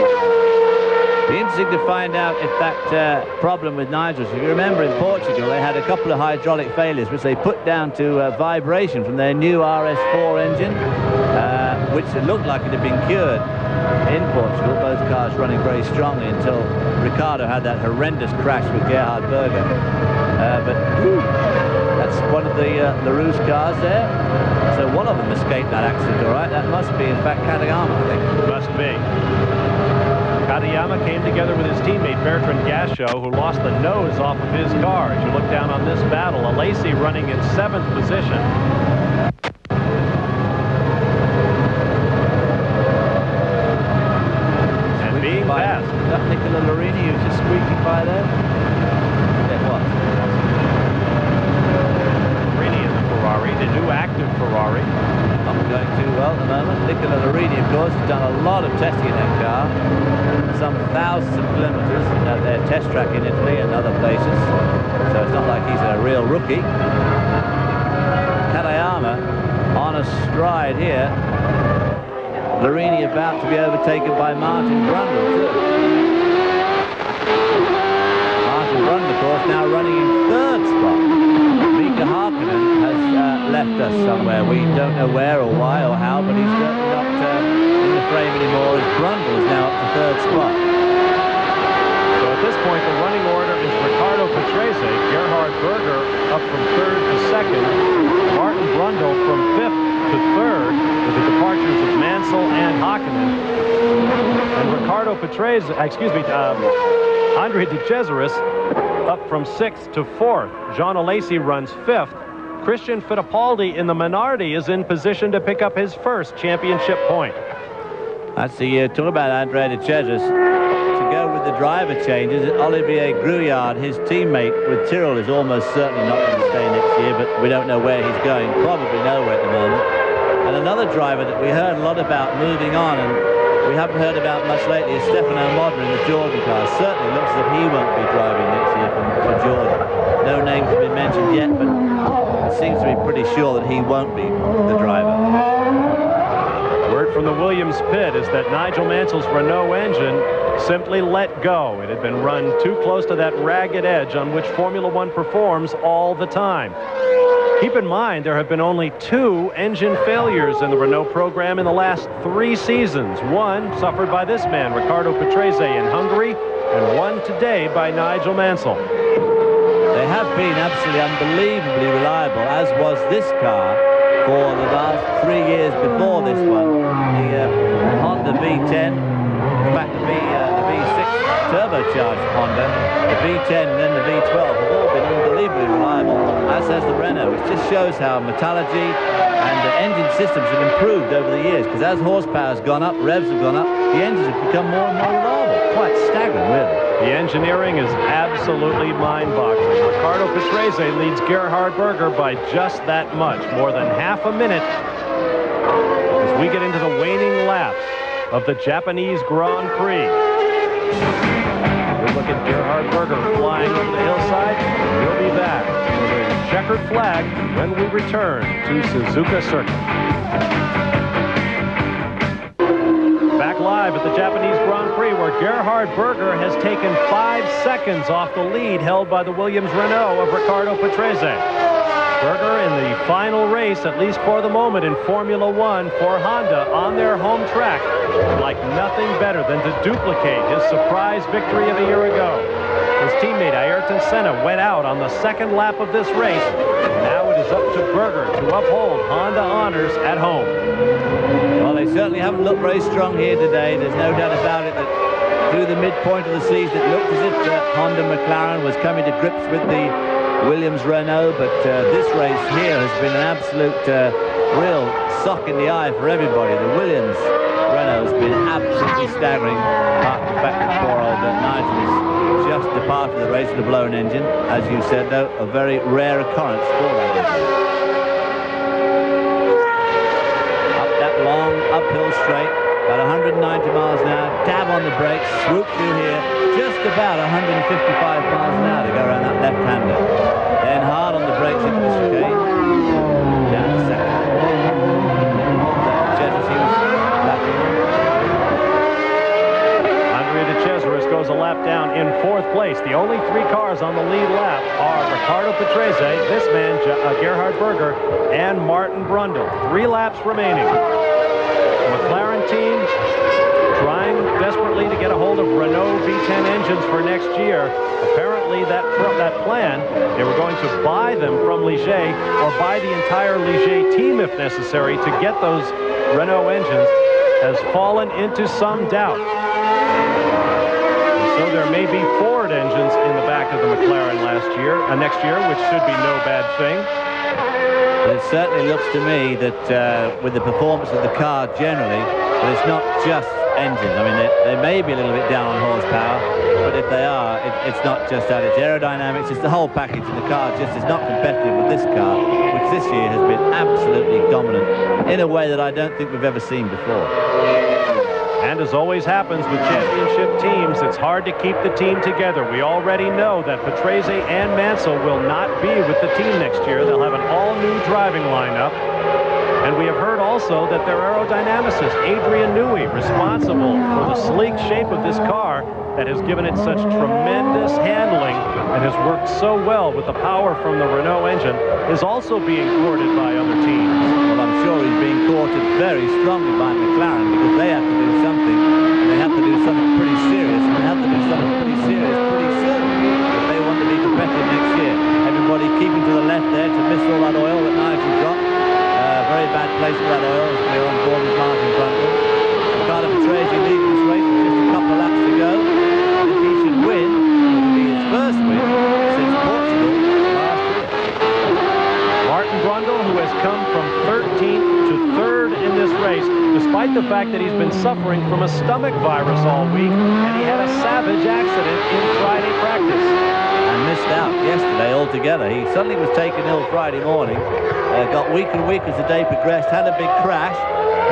[SPEAKER 2] Be interesting to find out if that problem with Nigel, if you remember in Portugal, they had a couple of hydraulic failures, which they put down to vibration from their new RS4 engine, which it looked like it had been cured in Portugal, both cars running very strongly until Ricciardo had that horrendous crash with Gerhard Berger. But that's one of the LaRousse cars there. So one of them escaped that accident, all right. That must be, in fact, Katayama, I think.
[SPEAKER 1] Must be. Katayama came together with his teammate Bertrand Gachot, who lost the nose off of his car. As you look down on this battle, Alesi running in 7th position. And being passed.
[SPEAKER 2] Is that Nicola Larini who's just squeaking by there? It was.
[SPEAKER 1] Larini in the Ferrari, the new active Ferrari.
[SPEAKER 2] Not going too well at the moment. Nicola Larini, of course, has done a lot of testing in that car. Some thousands of kilometers at their test track in Italy and other places. So it's not like he's a real rookie. Katayama on a stride here. Larini about to be overtaken by Martin Brundle, too. Martin Brundle, of course, now running in 3rd spot. Mika Hakkinen has left us somewhere. We don't know where or why or how, but he's certainly not in the frame anymore, as Brundle is now up to 3rd spot.
[SPEAKER 1] So at this point, the running order is Riccardo Patrese, Gerhard Berger up from 3rd to 2nd, Martin Brundle from 5th to 3rd, with the departures of Mansell and Hakkinen, and Riccardo Patrese, Andre De Cesaris up from 6th to 4th. Jean Alesi runs 5th. Christian Fittipaldi in the Minardi is in position to pick up his first championship point.
[SPEAKER 2] That's the talk about Andre De Cesaris. To go with the driver changes, Olivier Grouillard, his teammate with Tyrrell, is almost certainly not going to stay next year, but we don't know where he's going. Probably nowhere at the moment. And another driver that we heard a lot about moving on, and we haven't heard about much lately, is Stefano Modena in the Jordan car. Certainly looks as if he won't be driving next year for Jordan. No names have been mentioned yet, but it seems to be pretty sure that he won't be the driver.
[SPEAKER 1] Word from the Williams pit is that Nigel Mansell's Renault engine simply let go. It had been run too close to that ragged edge on which Formula One performs all the time. Keep in mind, there have been only 2 engine failures in the Renault program in the last 3 seasons. One suffered by this man, Riccardo Patrese, in Hungary, and one today by Nigel Mansell.
[SPEAKER 2] They have been absolutely unbelievably reliable, as was this car for the last 3 years before this one. The Honda V10, in fact the V6 turbocharged Honda, the V10 and then the V12 have all been unbelievably reliable, as has the Renault. It just shows how metallurgy and the engine systems have improved over the years, because as horsepower has gone up, revs have gone up, the engines have become more and more reliable. Quite staggering, really.
[SPEAKER 1] The engineering is absolutely mind-boggling. Riccardo Patrese leads Gerhard Berger by just that much, more than half a minute, as we get into the waning laps of the Japanese Grand Prix. Good look at Gerhard Berger flying over the hillside. We'll be back with a checkered flag when we return to Suzuka Circuit. Back live at the Japanese Grand Prix, where Gerhard Berger has taken 5 seconds off the lead held by the Williams Renault of Riccardo Patrese. Berger in the final race, at least for the moment, in Formula One for Honda on their home track, would like nothing better than to duplicate his surprise victory of a year ago. His teammate Ayrton Senna went out on the 2nd lap of this race, and now it is up to Berger to uphold Honda honors at home.
[SPEAKER 2] Well, they certainly haven't looked very strong here today. There's no doubt about it that through the midpoint of the season it looked as if Honda McLaren was coming to grips with the Williams Renault, but this race here has been an absolute real sock in the eye for everybody. The Williams Renault has been absolutely staggering, apart from the fact that poor old Nigel has just departed the race with a blown engine. As you said, though, a very rare occurrence for that engine. Up that long uphill straight, about 190 miles an hour, dab on the brakes, swoop through here, just about 155 miles an hour to go around that left-hander. Then hard on the brakes into the chicane, down to 2nd.
[SPEAKER 1] Andre De Cesaris goes a lap down in 4th place. The only 3 cars on the lead lap are Riccardo Patrese, this man, Gerhard Berger, and Martin Brundle. 3 laps remaining. The McLaren team trying desperately to get a hold of Renault V10 engines for next year. Apparently that plan, they were going to buy them from Ligier or buy the entire Ligier team if necessary to get those Renault engines, has fallen into some doubt. And so there may be Ford engines in the back of the McLaren next year, which should be no bad thing.
[SPEAKER 2] But it certainly looks to me that with the performance of the car generally, that it's not just engines. I mean, they may be a little bit down on horsepower, but if they are, it's not just that. It's aerodynamics, it's the whole package, and the car just is not competitive with this car, which this year has been absolutely dominant in a way that I don't think we've ever seen before.
[SPEAKER 1] And as always happens with championship teams, it's hard to keep the team together. We already know that Patrese and Mansell will not be with the team next year. They'll have an all-new driving lineup. And we have heard also that their aerodynamicist, Adrian Newey, responsible for the sleek shape of this car that has given it such tremendous handling and has worked so well with the power from the Renault engine, is also being courted by other teams.
[SPEAKER 2] Well, I'm sure he's being courted very strongly by McLaren, because they have to do something, and they have to do something pretty serious, and they have to do something pretty serious pretty soon if they want to be competitive next year. Everybody keeping to the left there to miss all that oil that Nigel dropped. Very bad place for that oil as we're on board with Martin Brundle. Riccardo Patrese leading this race with just a couple of laps to go. And if he should win, it will be his first win since Portugal last year.
[SPEAKER 1] Martin Brundle, who has come from 13th to 3rd in this race, despite the fact that he's been suffering from a stomach virus all week, and he had a savage accident in Friday practice.
[SPEAKER 2] Missed out yesterday altogether. He suddenly was taken ill Friday morning, got weaker and weaker as the day progressed, had a big crash,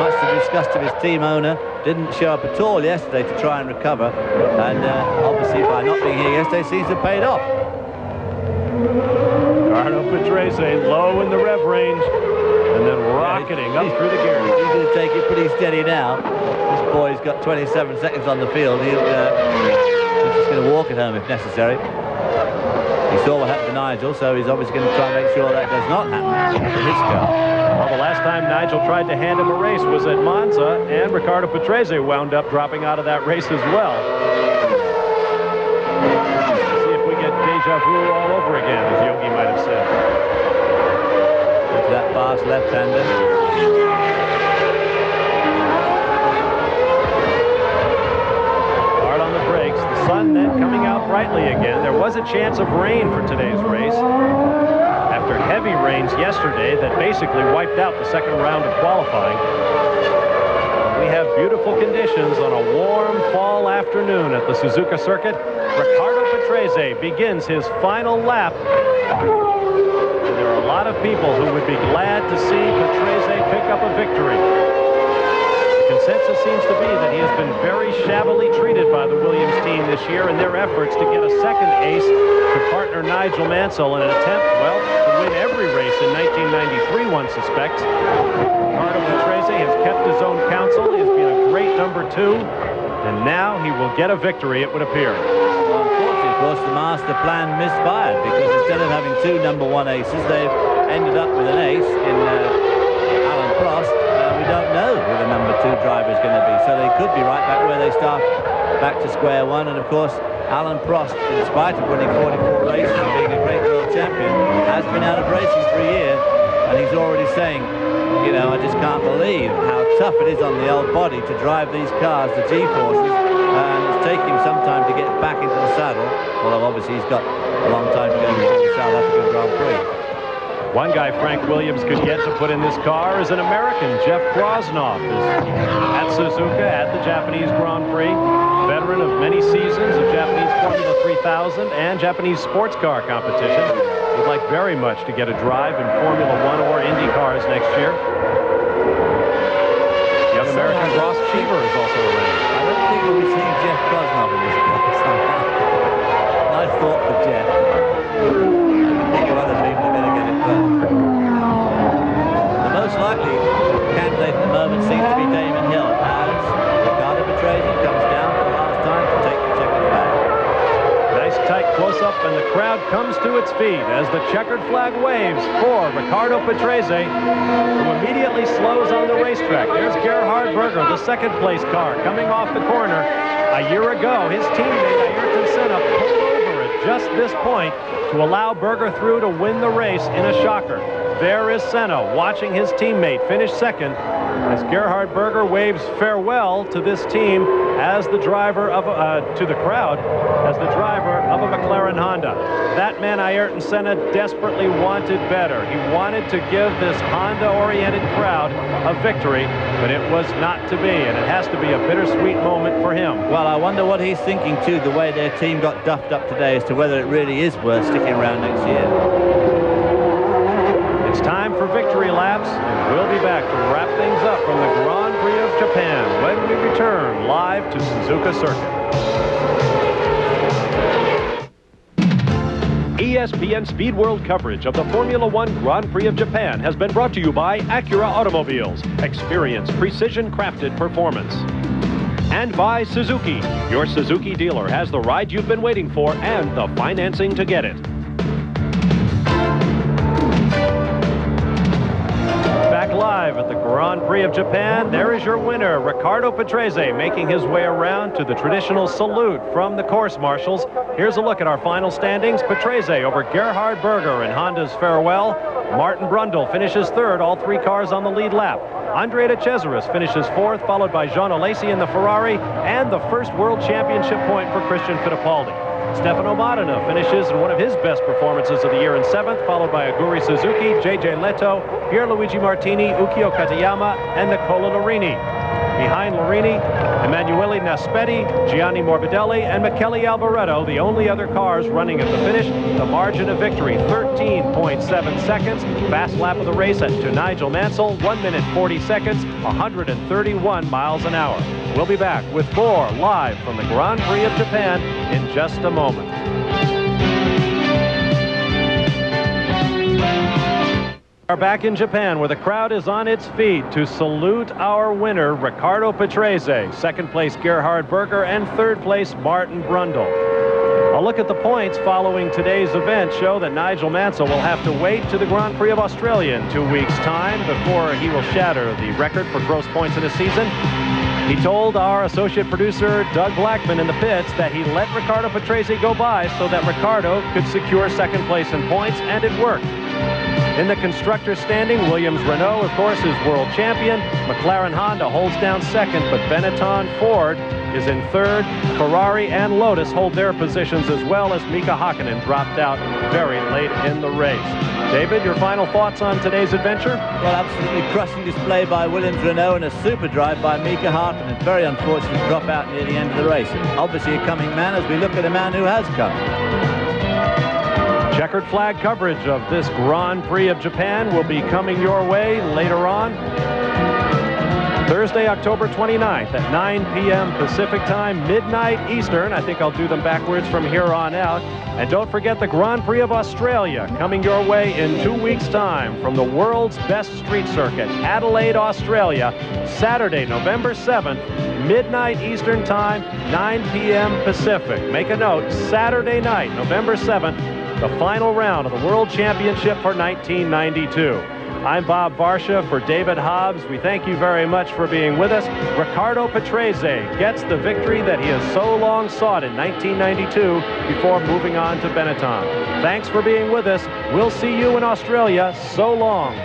[SPEAKER 2] much to the disgust of his team owner, didn't show up at all yesterday to try and recover, and obviously by not being here yesterday seems to have paid off.
[SPEAKER 1] Riccardo Patrese low in the rev range and then rocketing up through the gears.
[SPEAKER 2] He's going to take it pretty steady now. This boy's got 27 seconds on the field. He's just going to walk it home if necessary. He saw what happened to Nigel, so he's obviously going to try and make sure that does not happen to his car.
[SPEAKER 1] Well, the last time Nigel tried to hand him a race was at Monza, and Riccardo Patrese wound up dropping out of that race as well. Let's see if we get deja vu all over again, as Yogi might have said.
[SPEAKER 2] Into that fast left-hander.
[SPEAKER 1] The sun then coming out brightly again. There was a chance of rain for today's race after heavy rains yesterday that basically wiped out the second round of qualifying. We have beautiful conditions on a warm fall afternoon at the Suzuka circuit. Riccardo Patrese begins his final lap. And there are a lot of people who would be glad to see Patrese pick up a victory. Consensus seems to be that he has been very shabbily treated by the Williams team this year in their efforts to get a second ace to partner Nigel Mansell in an attempt, well, to win every race in 1993, one suspects. Riccardo Patrese has kept his own counsel. He has been a great number 2, and now he will get a victory, it would appear.
[SPEAKER 2] Well, unfortunately, of course, the master plan misfired, because instead of having 2 number 1 aces, they've ended up with an ace in Alan Prost. We don't know who the number 2 driver is going to be, so they could be right back where they start, back to square one. And of course, Alan Prost, in spite of winning 44 races and being a great world champion, has been out of racing for a year, and he's already saying, you know, I just can't believe how tough it is on the old body to drive these cars, the G-forces, and it's taking him some time to get back into the saddle, although obviously he's got a long time to go before the South African Grand Prix.
[SPEAKER 1] One guy Frank Williams could get to put in this car is an American. Jeff Krosnoff is at Suzuka at the Japanese Grand Prix. Veteran of many seasons of Japanese Formula 3000 and Japanese sports car competition. Would like very much to get a drive in Formula 1 or Indy cars next year. Young American Ross Cheever is also around.
[SPEAKER 2] I don't think we'll be seeing Jeff Krosnoff in this car somehow. Nice thought for Jeff. I think of other people are going to get it first. The most likely candidate at the moment seems to be Damon Hill, as Riccardo Patrese comes down for the last time to take the checkered flag.
[SPEAKER 1] Nice tight close-up off, and the crowd comes to its feet as the checkered flag waves for Ricardo Patrese, who immediately slows on the racetrack. There's Gerhard Berger, the second-place car, coming off the corner. A year ago, his teammate Ayrton Senna pulled over at just this point to allow Berger through to win the race in a shocker. There is Senna watching his teammate finish second as Gerhard Berger waves farewell to this team as the driver of to the crowd as the driver of a McLaren Honda. That man Ayrton Senna desperately wanted better. He wanted to give this Honda-oriented crowd a victory, but it was not to be, and it has to be a bittersweet moment for him.
[SPEAKER 2] Well, I wonder what he's thinking too, the way their team got duffed up today, as to whether it really is worth sticking around next year.
[SPEAKER 1] It's time for victory laps, and we'll be back to wrap things up from the Grand Prix of Japan when we return live to Suzuka Circuit. ESPN Speed World coverage of the Formula One Grand Prix of Japan has been brought to you by Acura Automobiles. Experience precision-crafted performance. And by Suzuki. Your Suzuki dealer has the ride you've been waiting for and the financing to get it. Back live at the Grand Prix of Japan, there is your winner, Ricardo Patrese, making his way around to the traditional salute from the course marshals. Here's a look at our final standings. Patrese over Gerhard Berger in Honda's farewell. Martin Brundle finishes third, all three cars on the lead lap. Andrea de Cesaris finishes fourth, followed by Jean Alesi in the Ferrari, and the first World Championship point for Christian Fittipaldi. Stefano Modena finishes in one of his best performances of the year in seventh, followed by Aguri Suzuki, J.J. Leto, Pierluigi Martini, Ukio Katayama, and Nicola Larini. Behind Larini, Emanuele Naspetti, Gianni Morbidelli, and Michele Alboreto, the only other cars running at the finish. The margin of victory, 13.7 seconds. Fast lap of the race to Nigel Mansell, 1 minute 40 seconds, 131 miles an hour. We'll be back with more live from the Grand Prix of Japan in just a moment. Are back in Japan, where the crowd is on its feet to salute our winner, Ricardo Patrese. Second place, Gerhard Berger, and third place, Martin Brundle. A look at the points following today's event show that Nigel Mansell will have to wait to the Grand Prix of Australia in 2 weeks' time before he will shatter the record for gross points in a season. He told our associate producer, Doug Blackman, in the pits that he let Ricardo Patrese go by so that Ricardo could secure second place in points, and it worked. In the constructor standing, Williams-Renault, of course, is world champion. McLaren Honda holds down second, but Benetton Ford is in third. Ferrari and Lotus hold their positions, as well as Mika Hakkinen dropped out very late in the race. David, your final thoughts on today's adventure?
[SPEAKER 2] Well, absolutely crushing display by Williams-Renault and a super drive by Mika Hakkinen. Very unfortunate drop out near the end of the race. Obviously a coming man as we look at a man who has come.
[SPEAKER 1] Checkered flag coverage of this Grand Prix of Japan will be coming your way later on. Thursday, October 29th at 9 p.m. Pacific time, midnight Eastern. I think I'll do them backwards from here on out. And don't forget the Grand Prix of Australia coming your way in 2 weeks' time from the world's best street circuit, Adelaide, Australia, Saturday, November 7th, midnight Eastern time, 9 p.m. Pacific. Make a note, Saturday night, November 7th, the final round of the World Championship for 1992. I'm Bob Varsha for David Hobbs. We thank you very much for being with us. Ricardo Patrese gets the victory that he has so long sought in 1992 before moving on to Benetton. Thanks for being with us. We'll see you in Australia. So long.